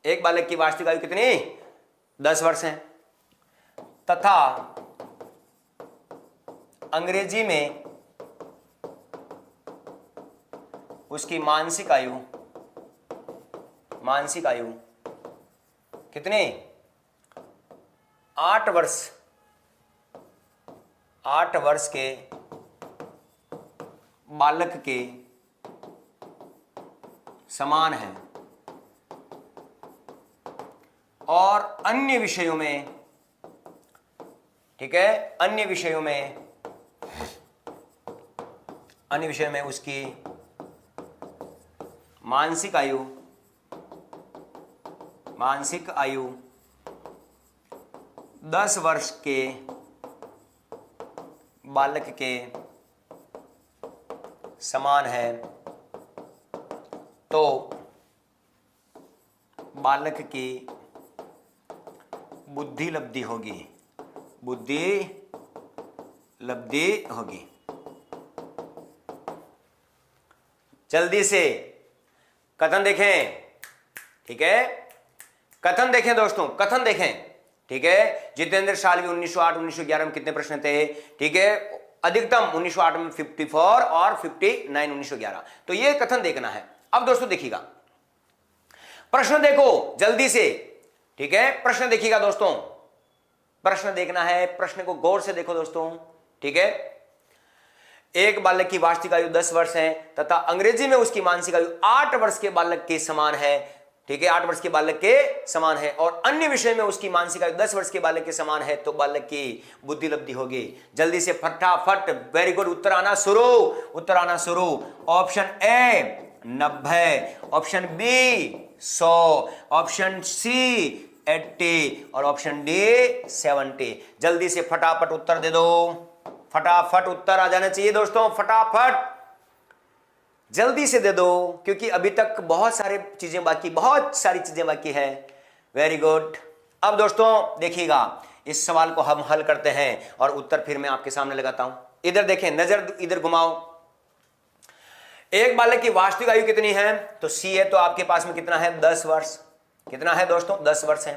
A: एक बालक की वास्तविक आयु कितनी? 10 वर्ष है। तथा अंग्रेजी में उसकी मानसिक आयु कितनी? 8 वर्ष। 8 वर्ष के बालक के समान है और अन्य विषयों में, ठीक है, अन्य विषयों में उसकी मानसिक आयु 10 वर्ष के बालक के समान है। तो बालक की बुद्धि लब्धि होगी। जल्दी से कथन देखें, ठीक है, कथन देखें दोस्तों, कथन देखें, ठीक है। जितेंद्र शाल्वी 1908 1911 में कितने प्रश्न थे, ठीक है, अधिकतम 1908 में 54 और 59 1911। तो ये कथन देखना है। अब दोस्तों देखिएगा, प्रश्न देखो जल्दी से, ठीक है, प्रश्न देखिएगा दोस्तों, प्रश्न देखना है, प्रश्न को गौर से देखो दोस्तों, ठीक है। एक बालक की वास्तविक आयु 10 वर्ष है तथा अंग्रेजी में उसकी मानसिक आयु 8 वर्ष के बालक के समान है, ठीक है, 8 वर्ष के बालक के समान है, और अन्य विषय में उसकी मानसिक आयु 10 वर्ष के बालक के समान है, तो बालक की बुद्धि लब्धि होगी। जल्दी से फटाफट, वेरी गुड, उत्तर आना शुरू, उत्तर आना शुरू। Option A 90, option B 100, option C 80 और ऑप्शन डी 70। जल्दी से फटाफट उत्तर दे दो, फटाफट उत्तर आ जाना चाहिए दोस्तों, फटाफट जल्दी से दे दो, क्योंकि अभी तक बहुत सारी चीजें बाकी है। Very good. अब दोस्तों देखिएगा, इस सवाल को हम हल करते हैं और उत्तर फिर मैं आपके सामने लगाता हूं। इधर देखें, नजर इधर घुमाओ। एक बालक की वास्तविक आयु कितनी है, तो सी है, तो आपके पास में कितना है, 10 वर्ष। कितना है दोस्तों, 10 वर्ष है,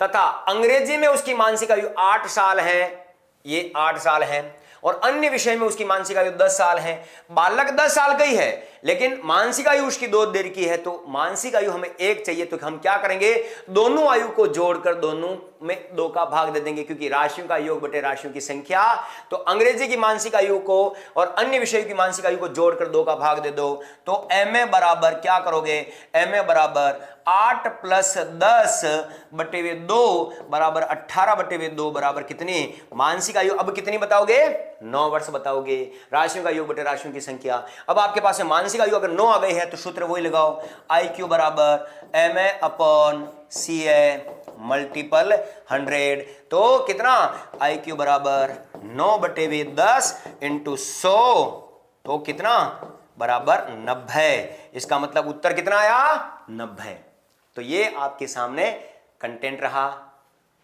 A: तथा अंग्रेजी में उसकी मानसिक आयु 8 साल है, ये 8 साल है, और अन्य विषय में उसकी मानसिक आयु 10 साल है। बालक 10 साल का ही है, लेकिन मानसिक आयु उसकी 2 देर की है, तो मानसिक आयु हमें 1 चाहिए, तो हम क्या करेंगे, दोनों आयु को जोड़कर दोनों में 2 का भाग दे देंगे, क्योंकि राशियों का योग बटे राशियों की संख्या। तो अंग्रेजी की मानसिक आयु को और अन्य विषय की मानसिक आयु को जोड़कर 2 का भाग दे दो, तो एम ए बराबर क्या करोगे, एम ए बराबर 8 + 10 बटे 2 बराबर 18 बटे 2 बराबर कितनी, मानसिक आयु अब कितनी बताओगे, 9 वर्ष बताओगे। राशियों का योग बटे राशियों की संख्या। अब आपके पास में मानसिक आयु अगर 9 आ गई है, तो सूत्र वही लगाओ, IQ बराबर MA/CA मल्टीपल 100। तो कितना, IQ बराबर 9 बटे 10 × 100, तो कितना, बराबर 90। इसका मतलब उत्तर कितना आया, 90। तो ये आपके सामने कंटेंट रहा,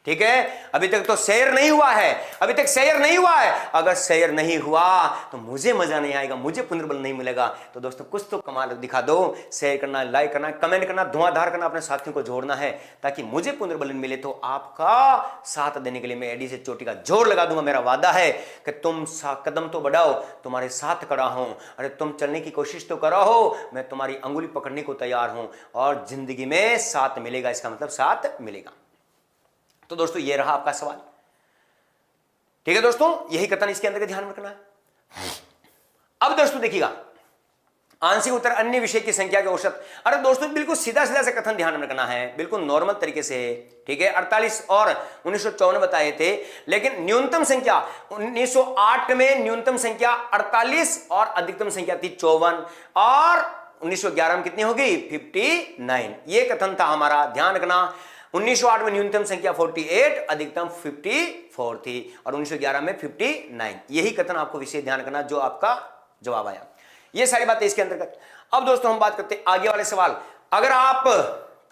A: ठीक है। अभी तक तो शेयर नहीं हुआ है, अभी तक शेयर नहीं हुआ है। अगर शेयर नहीं हुआ तो मुझे मजा नहीं आएगा, मुझे पुनर्बल नहीं मिलेगा। तो दोस्तों कुछ तो कमाल दिखा दो, शेयर करना, लाइक करना, कमेंट करना, धुआंधार करना, अपने साथियों को जोड़ना है, ताकि मुझे पुनर्बल मिले। तो आपका साथ देने के लिए मैं एडी से चोटी का जोर लगा दूंगा। मेरा वादा है कि तुम कदम तो बढ़ाओ, तुम्हारे साथ खड़ा हूं। अरे तुम चलने की कोशिश तो करो, मैं तुम्हारी अंगुली पकड़ने को तैयार हूं, और जिंदगी में साथ मिलेगा, इसका मतलब साथ मिलेगा। तो दोस्तों ये रहा आपका सवाल, ठीक है दोस्तों, यही कथन इसके अंदर का ध्यान रखना है। अब दोस्तों देखिएगा, आंशिक उत्तर अन्य विषय की संख्या के औसत। अरे दोस्तों बिल्कुल सीधा सीधा से कथन ध्यान में रखना है, बिल्कुल नॉर्मल तरीके से, ठीक है। 48 और 1954 बताए थे, लेकिन न्यूनतम संख्या 1908 में न्यूनतम संख्या 48 और अधिकतम संख्या थी 54, और 1911 में कितनी होगी, 59। ये कथन था हमारा, ध्यान रखना। 1908 में न्यूनतम संख्या 48, अधिकतम 54 थी, और 1911 में 59। यही कथन आपको विशेष ध्यान रखना, जो आपका जवाब आया। ये सारी बातें इसके अंतर्गत। अब दोस्तों हम बात करते हैं आगे वाले सवाल। अगर आप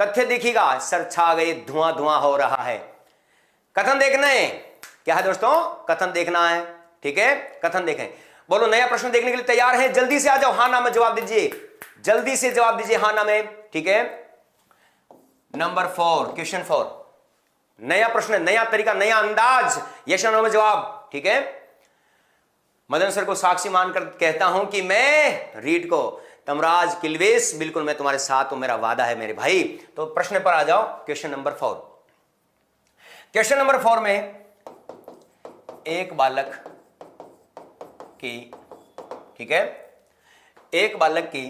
A: तथ्य देखिएगा, सर छा गए, धुआं धुआं हो रहा है। कथन देखना है, क्या है दोस्तों, कथन देखना है, ठीक है। कथन देखें, बोलो नया प्रश्न देखने के लिए तैयार है, जल्दी से आ जाओ, हाँ ना में जवाब दीजिए, जल्दी से जवाब दीजिए, हाँ ना में, ठीक है। नंबर 4, क्वेश्चन 4, नया प्रश्न, नया तरीका, नया अंदाज, यस और नो में जवाब, ठीक है। मदन सर को साक्षी मानकर कहता हूं कि मैं रीड को तमराज किलवेश, बिल्कुल मैं तुम्हारे साथ हूं, मेरा वादा है मेरे भाई। तो प्रश्न पर आ जाओ, क्वेश्चन नंबर 4। क्वेश्चन नंबर 4 में एक बालक की, ठीक है, एक बालक की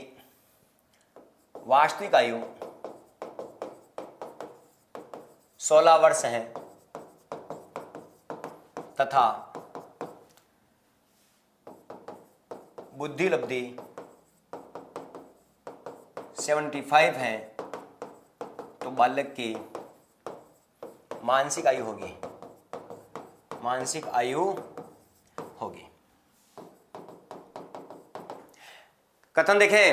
A: वास्तविक आयु 16 वर्ष है तथा बुद्धि लब्धि 75 है, तो बालक की मानसिक आयु होगी, मानसिक आयु होगी। कथन देखें,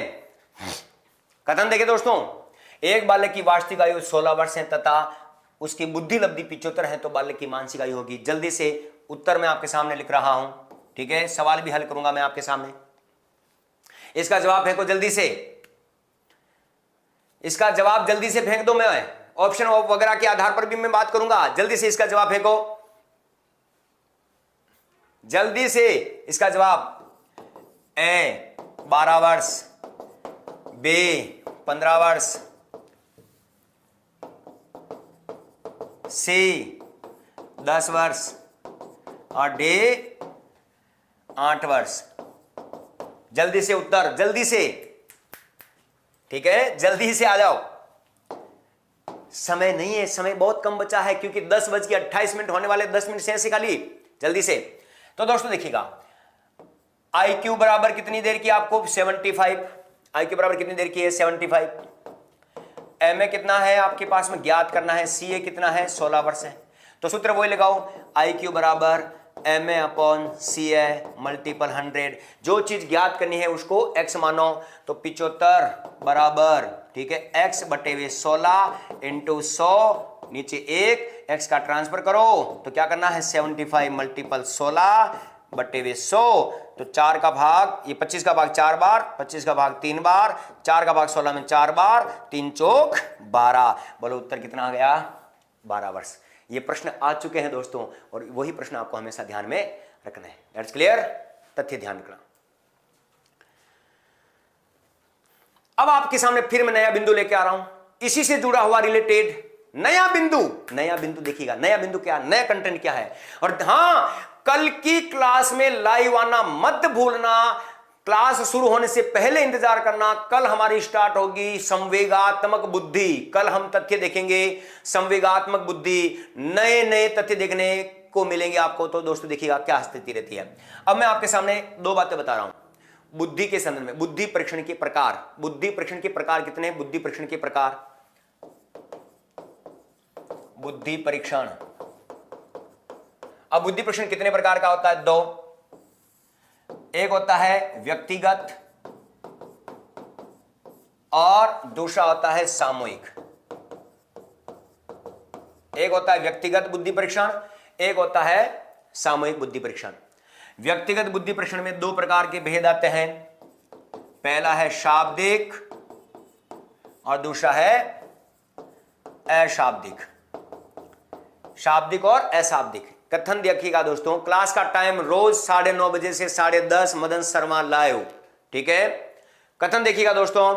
A: कथन देखें दोस्तों, एक बालक की वास्तविक आयु 16 वर्ष है तथा उसकी बुद्धि लब्धि 75 है, तो बालक की मानसिक आयु होगी। जल्दी से उत्तर मैं आपके सामने लिख रहा हूं, ठीक है, सवाल भी हल करूंगा मैं आपके सामने। इसका जवाब फेंको जल्दी से, इसका जवाब जल्दी से फेंक दो। मैं ऑप्शन वगैरह के आधार पर भी मैं बात करूंगा। जल्दी से इसका जवाब फेंको, जल्दी से इसका जवाब। ए 12 वर्ष, बी 15 वर्ष, सी 10 वर्ष और डी 8 वर्ष। जल्दी से उत्तर, जल्दी से, ठीक है, जल्दी से आ जाओ। समय नहीं है, समय बहुत कम बचा है क्योंकि 10:28 होने वाले, 10 मिनट से खाली। जल्दी से। तो दोस्तों देखिएगा, IQ बराबर कितनी देर की आपको 75, IQ बराबर कितनी देर की है 75। MA कितना है आपके पास में ज्ञात करना है, CA कितना है 16 वर्ष है। तो सूत्र वही लगाओ, IQ बराबर MA/CA मल्टीपल 100। जो चीज ज्ञात करनी है उसको x मानो, तो 75 बराबर, ठीक है, x/16 × 100 नीचे 1, x का ट्रांसफर करो तो क्या करना है 75 × 16/100। तो 4 का भाग, ये 25 का भाग 4 बार, 25 का भाग 3 बार, 4 का भाग 16 में 4 बार, 3 चौक 12। बोलो उत्तर कितना आ गया 12 वर्ष। ये प्रश्न आ चुके हैं दोस्तों और वही प्रश्न आपको हमेशा ध्यान में रखना है। दैट्स क्लियर, तथ्य ध्यान रखना। अब आपके सामने फिर मैं नया बिंदु लेके आ रहा हूं, इसी से जुड़ा हुआ रिलेटेड नया बिंदु। नया बिंदु देखिएगा, नया बिंदु क्या, नया कंटेंट क्या है। और हां, कल की क्लास में लाइव आना मत भूलना, क्लास शुरू होने से पहले इंतजार करना। कल हमारी स्टार्ट होगी संवेगात्मक बुद्धि। कल हम तथ्य देखेंगे, संवेगात्मक बुद्धि, नए नए तथ्य देखने को मिलेंगे आपको। तो दोस्तों देखिएगा क्या स्थिति रहती है। अब मैं आपके सामने 2 बातें बता रहा हूं बुद्धि के संदर्भ में। बुद्धि परीक्षण के प्रकार, बुद्धि परीक्षण के प्रकार कितने, बुद्धि परीक्षण के प्रकार, बुद्धि परीक्षण। अब बुद्धि परीक्षण कितने प्रकार का होता है, 2। एक होता है व्यक्तिगत और दूसरा होता है सामूहिक। एक होता है व्यक्तिगत बुद्धि परीक्षण, एक होता है सामूहिक बुद्धि परीक्षण। व्यक्तिगत बुद्धि परीक्षण में 2 प्रकार के भेद आते हैं। पहला है शाब्दिक और दूसरा है अशाब्दिक। शाब्दिक और अशाब्दिक। कथन देखिएगा दोस्तों, क्लास का टाइम रोज 9:30 बजे से 10:30 मदन शर्मा लाइव, ठीक है। कथन देखिएगा दोस्तों,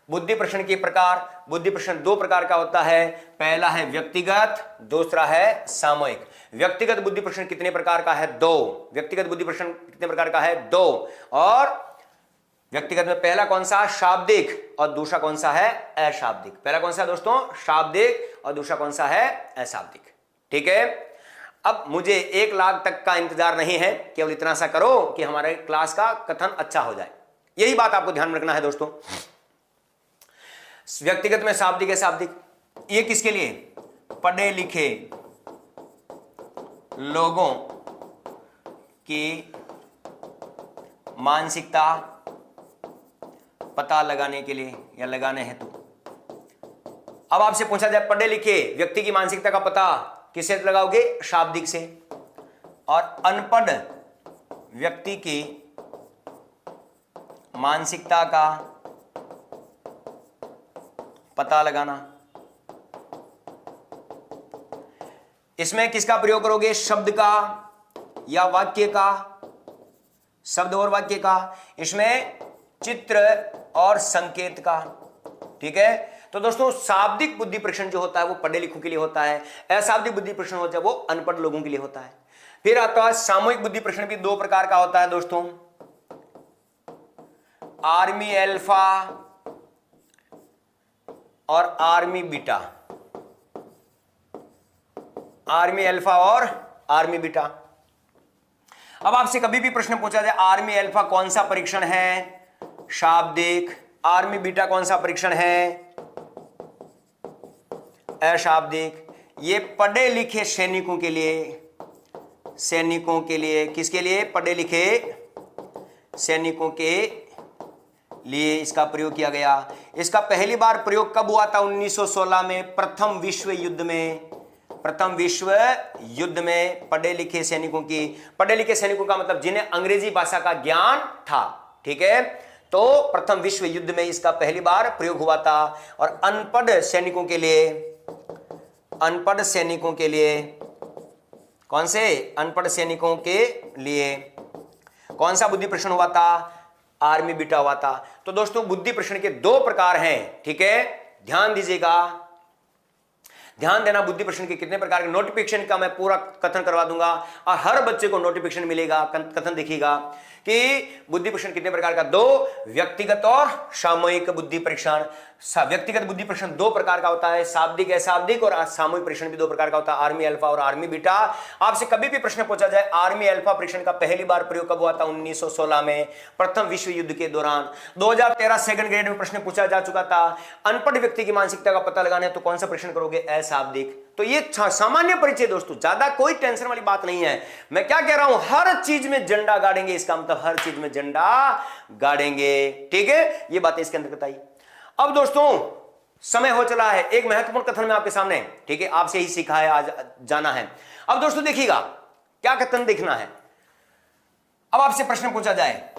A: बुद्धि प्रश्न के प्रकार। बुद्धि प्रश्न 2 प्रकार का होता है, पहला है व्यक्तिगत, दूसरा है सामूहिक। व्यक्तिगत बुद्धि प्रश्न कितने प्रकार का है, 2। व्यक्तिगत बुद्धि प्रश्न कितने प्रकार का है, 2। और व्यक्तिगत में पहला कौन सा, शाब्दिक, और दूसरा कौन सा है, अशाब्दिक। पहला कौन सा है दोस्तों, शाब्दिक, और दूसरा कौन सा है, अशाब्दिक, ठीक है। अब मुझे 1 लाख तक का इंतजार नहीं है, केवल इतना सा करो कि हमारे क्लास का कथन अच्छा हो जाए। यही बात आपको ध्यान में रखना है दोस्तों। व्यक्तिगत में शाब्दिक है, शाब्दिक, ये किसके लिए, पढ़े लिखे लोगों की मानसिकता पता लगाने के लिए या लगाने हेतु। अब आपसे पूछा जाए पढ़े लिखे व्यक्ति की मानसिकता का पता किससे लगाओगे, शाब्दिक से। और अनपढ़ व्यक्ति की मानसिकता का पता लगाना, इसमें किसका प्रयोग करोगे, शब्द का या वाक्य का, शब्द और वाक्य का, इसमें चित्र और संकेत का, ठीक है। तो दोस्तों शाब्दिक बुद्धि परीक्षण जो होता है वो पढ़े लिखों के लिए होता है, अशाब्दिक बुद्धि परीक्षण होता है वो अनपढ़ लोगों के लिए होता है। फिर आता है सामूहिक बुद्धि परीक्षण, भी 2 प्रकार का होता है दोस्तों, आर्मी अल्फा और आर्मी बीटा। आर्मी अल्फा और आर्मी बीटा। अब आपसे कभी भी प्रश्न पूछा जाए आर्मी अल्फा कौन सा परीक्षण है, शाब्दिक, आर्मी बीटा कौन सा परीक्षण है, अशाब्दिक। ये पढ़े लिखे सैनिकों के लिए, सैनिकों के लिए, किसके लिए, पढ़े लिखे सैनिकों के लिए इसका प्रयोग किया गया। इसका पहली बार प्रयोग कब हुआ था, 1916 में, प्रथम विश्व युद्ध में। प्रथम विश्व युद्ध में पढ़े लिखे सैनिकों की, पढ़े लिखे सैनिकों का मतलब जिन्हें अंग्रेजी भाषा का ज्ञान था, ठीक है। तो प्रथम विश्व युद्ध में इसका पहली बार प्रयोग हुआ था। और अनपढ़ सैनिकों के लिए, अनपढ़ सैनिकों के लिए, कौन से अनपढ़ सैनिकों के लिए कौन सा बुद्धि परीक्षण हुआ था? आर्मी बीटा हुआ था। तो दोस्तों बुद्धि परीक्षण के दो प्रकार हैं, ठीक है, ध्यान दीजिएगा, ध्यान देना। बुद्धि परीक्षण के कितने प्रकार के, नोटिफिकेशन का मैं पूरा कथन करवा दूंगा और हर बच्चे को नोटिफिकेशन मिलेगा, कथन देखिएगा कि बुद्धि परीक्षण कितने प्रकार का, दो, व्यक्तिगत और सामूहिक बुद्धि परीक्षण। व्यक्तिगत बुद्धि परीक्षण दो प्रकार का होता है, शाब्दिक अशाब्दिक, और सामूहिक परीक्षण भी दो प्रकार का होता है, आर्मी अल्फा और आर्मी बीटा। आपसे कभी भी प्रश्न पूछा जाए आर्मी अल्फा परीक्षण का पहली बार प्रयोग कब हुआ था? 1916 में, प्रथम विश्व युद्ध के दौरान। 2013 सेकंड ग्रेड में प्रश्न पूछा जा चुका था, अनपढ़ व्यक्ति की मानसिकता का पता लगाना है तो कौन सा परीक्षण करोगे? अशाब्दिक। तो ये सामान्य परिचय दोस्तों, ज्यादा कोई टेंशन वाली बात नहीं है। मैं क्या कह रहा हूं, हर चीज में झंडा गाड़ेंगे, इसका मतलब हर चीज में झंडा गाड़ेंगे, ठीक है, ये बातें इसके अंतर्गत आई। अब दोस्तों समय हो चला है, एक महत्वपूर्ण कथन में आपके सामने, ठीक है, आपसे ही सीखा है, आज जाना है। अब दोस्तों देखिएगा क्या कथन देखना है। अब आपसे प्रश्न पूछा जाए,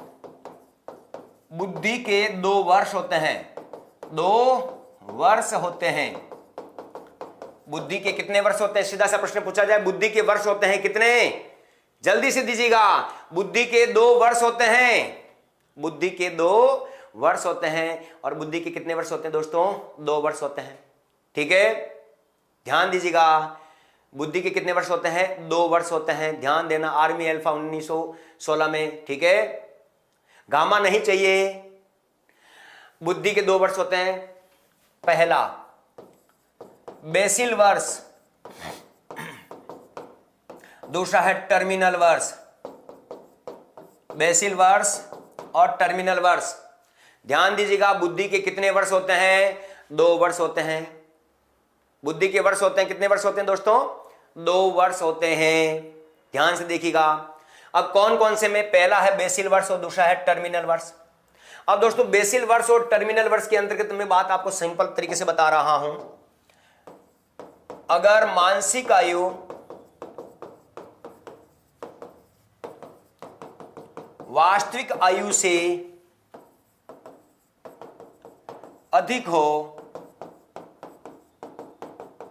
A: बुद्धि के 2 वर्ष होते हैं, 2 वर्ष होते हैं, बुद्धि के कितने वर्ष होते हैं? सीधा सा प्रश्न पूछा जाए, बुद्धि के वर्ष होते हैं कितने? जल्दी से दीजिएगा। बुद्धि के 2 वर्ष होते हैं, बुद्धि के 2 वर्ष होते हैं। और बुद्धि के कितने वर्ष होते हैं दोस्तों? 2 वर्ष होते हैं, ठीक है, ध्यान दीजिएगा। बुद्धि के कितने वर्ष होते हैं? 2 वर्ष होते हैं, ध्यान देना। आर्मी अल्फा 1916 में, ठीक है, गामा नहीं चाहिए। बुद्धि के 2 वर्ष होते हैं, पहला बेसिल वर्ष, दूसरा है टर्मिनल वर्ष। बेसिल वर्ष और टर्मिनल वर्ष, ध्यान दीजिएगा। बुद्धि के कितने वर्ष होते हैं? 2 वर्ष होते हैं। बुद्धि के वर्ष होते हैं, कितने वर्ष होते हैं दोस्तों? 2 वर्ष होते हैं, ध्यान से देखिएगा। अब कौन कौन से में? पहला है बेसिल वर्ष और दूसरा है टर्मिनल वर्ष। अब दोस्तों बेसिल वर्ष और टर्मिनल वर्ष के अंतर्गत मैं बात आपको सिंपल तरीके से बता रहा हूं। अगर मानसिक आयु वास्तविक आयु से अधिक हो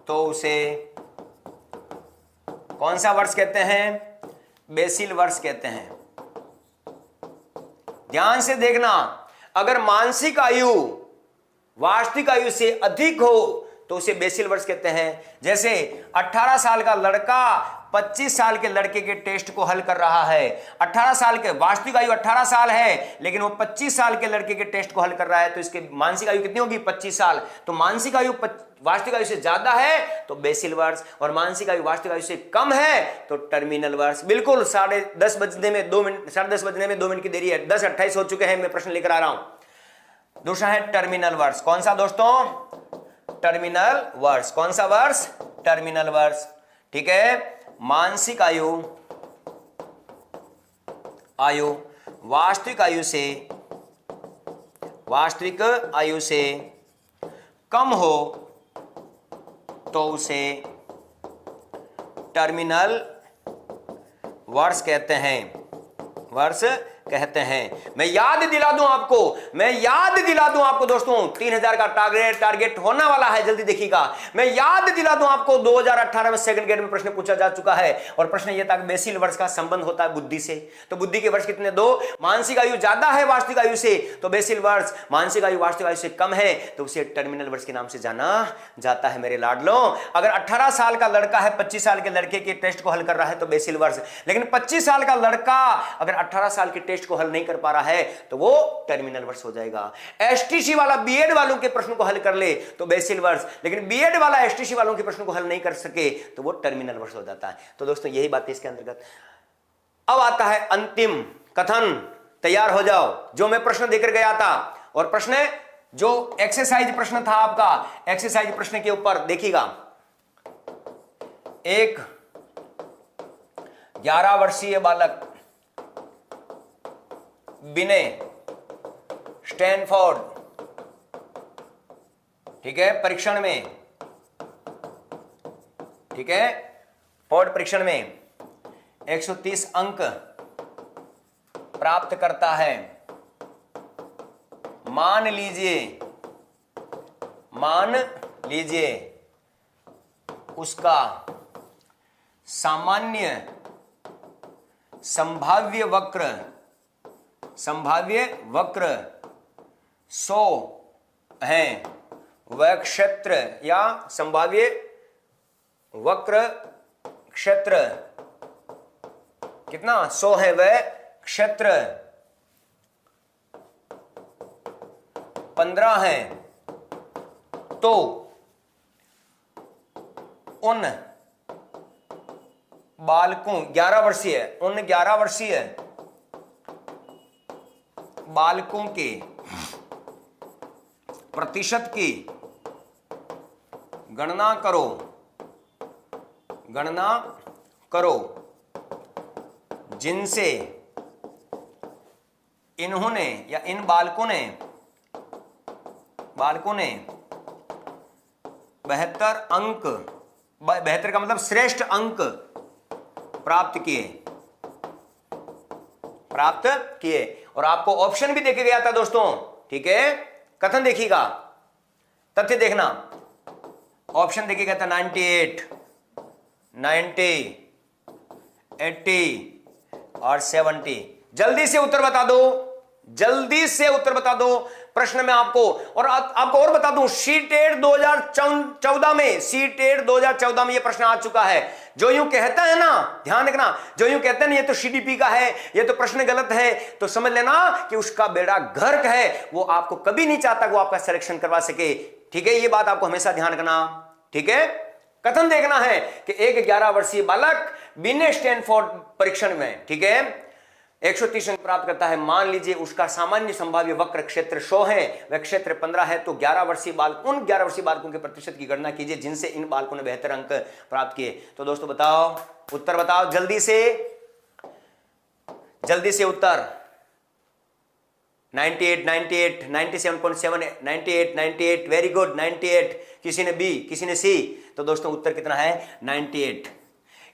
A: तो उसे कौन सा वर्ष कहते हैं? बेसिल वर्ष कहते हैं। ध्यान से देखना, अगर मानसिक आयु वास्तविक आयु से अधिक हो तो उसे बेसिल वर्ष कहते हैं। जैसे 18 साल का लड़का 25 साल के लड़के के टेस्ट को हल कर रहा है। 18 साल के, वास्तविक आयु 18 साल है लेकिन वो 25 साल के लड़के के टेस्ट को हल कर रहा है, तो इसके मानसिक आयु कितनी होगी? 25 साल। तो मानसिक आयु वास्तविक आयु से ज्यादा है तो बेसिल वर्ष, और मानसिक आयु वास्तविक आयु से कम है तो टर्मिनल वर्ष। बिल्कुल 10:30 बजने में 2 मिनट, 10:30 बजने में 2 मिनट की देरी है, 10:28 हो चुके हैं, मैं प्रश्न लेकर आ रहा हूं। दूसरा है टर्मिनल वर्ष। कौन सा दोस्तों? टर्मिनल वर्ष। कौन सा वर्ष? टर्मिनल वर्ष, ठीक है। मानसिक आयु वास्तविक आयु से कम हो तो उसे टर्मिनल वर्ष कहते हैं, वर्ष कहते हैं। मैं याद दिला दूं आपको दोस्तों, 3000 का टारगेट होने वाला है, जल्दी देखिएगा। मैं याद दिला दूं आपको, 2018 में सेकंड ग्रेड में प्रश्न पूछा जा चुका है और प्रश्न यह था कि बेसिल वर्ष का संबंध होता है बुद्धि से। तो बुद्धि के वर्ष कितने? 2। मानसिक आयु ज्यादा है वास्तविक आयु से तो बेसिल वर्ष, मानसिक आयु वास्तविक आयु से कम है तो उसे टर्मिनल वर्ष के नाम से जाना जाता है मेरे लाडलों। अगर 18 साल का लड़का है 25 साल के लड़के के टेस्ट को हल कर रहा है तो बेसिल वर्ष, लेकिन 25 साल का लड़का अगर 18 साल के टेस्ट को हल नहीं कर पा रहा है तो वो टर्मिनल वर्ष हो जाएगा। एसटीसी वाला बीएड वालों के प्रश्न को हल कर ले तो बेसिल वर्ष, लेकिन बीएड वाला एसटीसी वालों के प्रश्न को हल नहीं कर सके तो वो टर्मिनल वर्ष हो जाता है। तो दोस्तों यही बात है इसके अंतर्गत। अब आता है अंतिम कथन, तैयार हो जाओ। जो मैं प्रश्न देकर गया था और प्रश्न जो एक्सरसाइज प्रश्न था आपका, एक्सरसाइज प्रश्न के ऊपर देखिएगा। एक 11 वर्षीय बालक विनय स्टैनफोर्ड, ठीक है, परीक्षण में, ठीक है, बोर्ड परीक्षण में 130 अंक प्राप्त करता है। मान लीजिए उसका सामान्य संभाव्य वक्र 100 है, वह क्षेत्र या संभाव्य वक्र क्षेत्र कितना 100 है, वह क्षेत्र 15 है, तो उन बालकों 11 वर्षीय बालकों के प्रतिशत की गणना करो जिनसे इन्होंने या इन बालकों ने 72 अंक, 72 का मतलब श्रेष्ठ अंक प्राप्त किए। और आपको ऑप्शन भी देखे गया था दोस्तों, ठीक है, कथन देखिएगा, तथ्य देखना, ऑप्शन देखे गया था 98, 90, 80 और 70। जल्दी से उत्तर बता दो प्रश्न में आपको। और आपको और बता दूं, सीटेट 2014 में यह प्रश्न आ चुका है। जो यूं कहता है ना, ध्यान रखना, जो यूं कहते हैं ना ये तो सीडीपी का है, ये तो प्रश्न गलत है, तो समझ लेना कि उसका बेड़ा गर्क है। वो आपको कभी नहीं चाहता कि वो आपका सिलेक्शन करवा सके, ठीक है, ये बात आपको हमेशा ध्यान रखना, ठीक है। कथन देखना है कि एक 11 वर्षीय बालक बिना स्टैनफोर्ड परीक्षण में, ठीक है, 130 अंक प्राप्त करता है। मान लीजिए उसका सामान्य संभाव्य वक्र क्षेत्र 100 है, वह क्षेत्र 15 है, तो उन 11 वर्षीय बालकों के प्रतिशत की गणना कीजिए जिनसे इन बालकों ने बेहतर अंक प्राप्त किए। तो दोस्तों बताओ, उत्तर बताओ जल्दी से उत्तर। 98, 97.7, 98, वेरी गुड 98। किसी ने बी, किसी ने सी, तो दोस्तों उत्तर कितना है 98।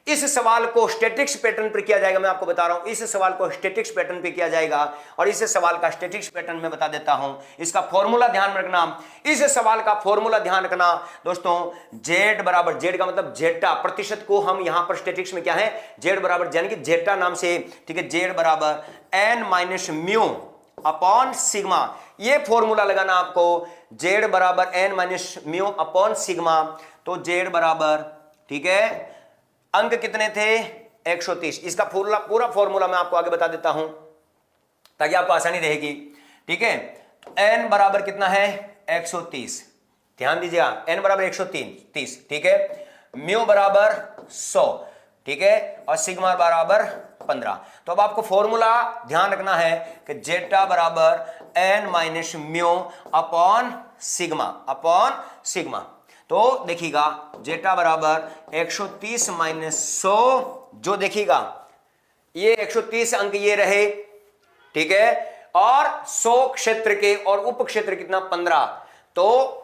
A: इस सवाल को स्टैटिक्स पैटर्न पर किया जाएगा, मैं आपको बता रहा हूं, इस सवाल को स्टैटिक्स पैटर्न पे किया जाएगा। और इस सवाल का स्टैटिक्स पैटर्न में बता देता हूं, इसका फॉर्मूला ध्यान रखना। इस सवाल का फॉर्मूला ध्यान रखना दोस्तों, Z बराबर, Z का मतलब जेटा, प्रतिशत को हम यहां पर स्टैटिक्स में क्या है, Z बराबर यानी कि जेटा नाम से, ठीक है, Z बराबर n minus mu upon sigma. ये फॉर्मूला लगाना आपको, Z बराबर n minus mu upon sigma. तो Z बराबर, ठीक है, अंक कितने थे 130। इसका पूरा फॉर्मूला मैं आपको आगे बता देता हूं ताकि आपको आसानी रहेगी, ठीक है। n बराबर कितना है 130, ध्यान दीजिएगा, n बराबर 130, ठीक है, म्यू बराबर 100, ठीक है, और सिग्मा बराबर 15। तो अब आपको फॉर्मूला ध्यान रखना है कि जेटा बराबर n minus mu upon sigma. तो देखिएगा जेटा बराबर 130 माइनस 100, जो देखिएगा ये 130 अंक ये रहे, ठीक है, और 100 क्षेत्र के और उप क्षेत्र कितना 15, तो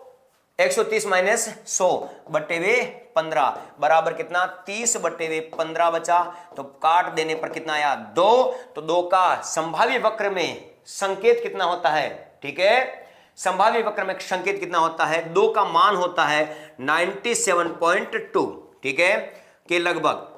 A: 130 माइनस 100 बटे वे 15 बराबर कितना 30 बटे वे 15 बचा। तो काट देने पर कितना आया 2। तो 2 का संभाव्य वक्र में संकेत कितना होता है, ठीक है, संभाव्य वक्र में संकेत कितना होता है, 2 का मान होता है 97.2, ठीक है, के लगभग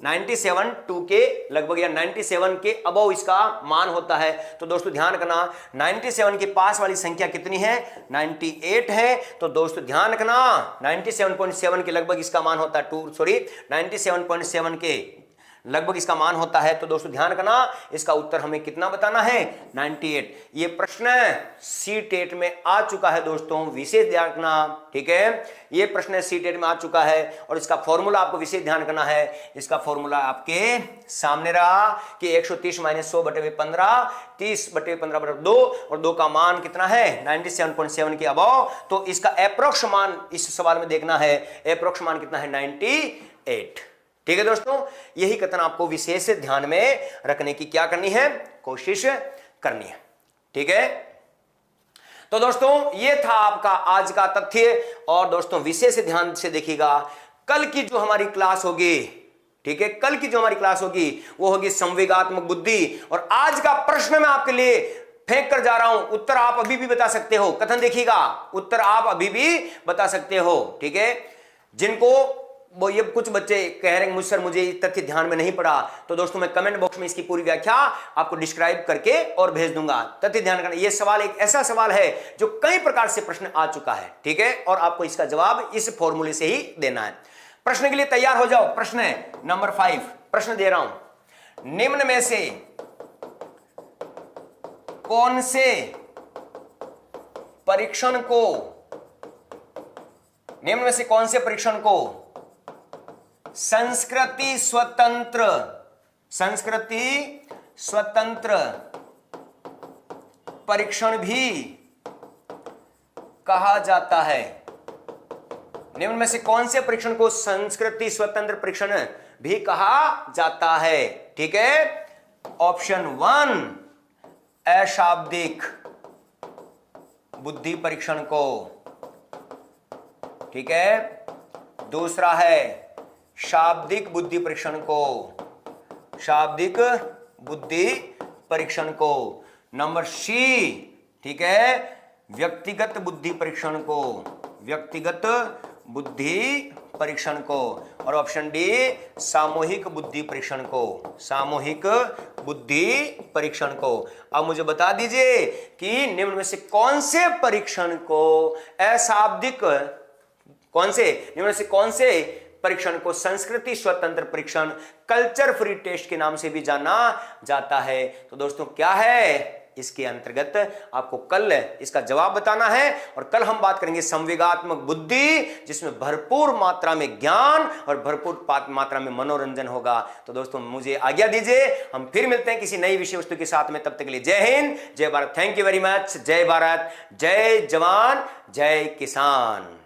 A: 97.2 के लगभग या 97 के अबव इसका मान होता है। तो दोस्तों ध्यान रखना 97 के पास वाली संख्या कितनी है 98 है। तो दोस्तों ध्यान रखना 97.7 के लगभग इसका मान होता है 97.7 के लगभग इसका मान होता है। तो दोस्तों ध्यान रखना इसका उत्तर हमें कितना बताना है 98। ये प्रश्न सी टेट में आ चुका है दोस्तों, विशेष ध्यान रखना, ठीक है, ये प्रश्न सी टेट में आ चुका है और इसका फॉर्मूला आपको विशेष ध्यान रखना है। इसका फॉर्मूला आपके सामने रहा कि 130 माइनस 100 बटे 15, 30 बटे 15 बटे 2 और 2 का मान कितना है 97.7 के अबव। तो इसका एप्रोक्स मान इस सवाल में देखना है, एप्रोक्स मान कितना है 98। ठीक है दोस्तों, यही कथन आपको विशेष ध्यान में रखने की क्या करनी है, कोशिश करनी है, ठीक है। तो दोस्तों ये था आपका आज का तथ्य। और दोस्तों विशेष ध्यान से देखिएगा, कल की जो हमारी क्लास होगी, ठीक है, कल की जो हमारी क्लास होगी वो होगी संवेगात्मक बुद्धि। और आज का प्रश्न मैं आपके लिए फेंक कर जा रहा हूं, उत्तर आप अभी भी बता सकते हो। कथन देखिएगा, उत्तर आप अभी भी बता सकते हो। ठीक है, जिनको वो ये कुछ बच्चे कह रहे हैं मुझ सर मुझे तथ्य ध्यान में नहीं पड़ा, तो दोस्तों मैं कमेंट बॉक्स में इसकी पूरी व्याख्या आपको डिस्क्राइब करके और भेज दूंगा। तथ्य ध्यान करना, ये सवाल एक ऐसा सवाल है जो कई प्रकार से प्रश्न आ चुका है। ठीक है, और आपको इसका जवाब इस फॉर्मूले से ही देना है। प्रश्न के लिए तैयार हो जाओ। प्रश्न है नंबर 5, प्रश्न दे रहा हूं, निम्न में से कौन से परीक्षण को, निम्न में से कौन से परीक्षण को संस्कृति स्वतंत्र परीक्षण भी कहा जाता है? निम्न में से कौन से परीक्षण को संस्कृति स्वतंत्र परीक्षण भी कहा जाता है? ठीक है, ऑप्शन 1 अशाब्दिक बुद्धि परीक्षण को, ठीक है, दूसरा है शाब्दिक बुद्धि परीक्षण को, शाब्दिक बुद्धि परीक्षण को, नंबर सी, ठीक है, व्यक्तिगत बुद्धि परीक्षण को, व्यक्तिगत बुद्धि परीक्षण को, और ऑप्शन डी सामूहिक बुद्धि परीक्षण को, सामूहिक बुद्धि परीक्षण को। अब मुझे बता दीजिए कि निम्न में से कौन से परीक्षण को अशाब्दिक, कौन से, निम्न में से कौन से परीक्षण को संस्कृति स्वतंत्र परीक्षण, कल्चर फ्री टेस्ट के नाम से भी जाना जाता है? तो दोस्तों क्या है इसके अंतर्गत आपको कल इसका जवाब बताना है, और कल हम बात करेंगे संवेगात्मक बुद्धि, जिसमें भरपूर मात्रा में ज्ञान और भरपूर मात्रा में मनोरंजन होगा। तो दोस्तों मुझे आज्ञा दीजिए, हम फिर मिलते हैं किसी नई विषय वस्तु के साथ में। तब तक के लिए जय हिंद, जय Bharat, thank you very much, जय भारत, जय जवान, जय किसान।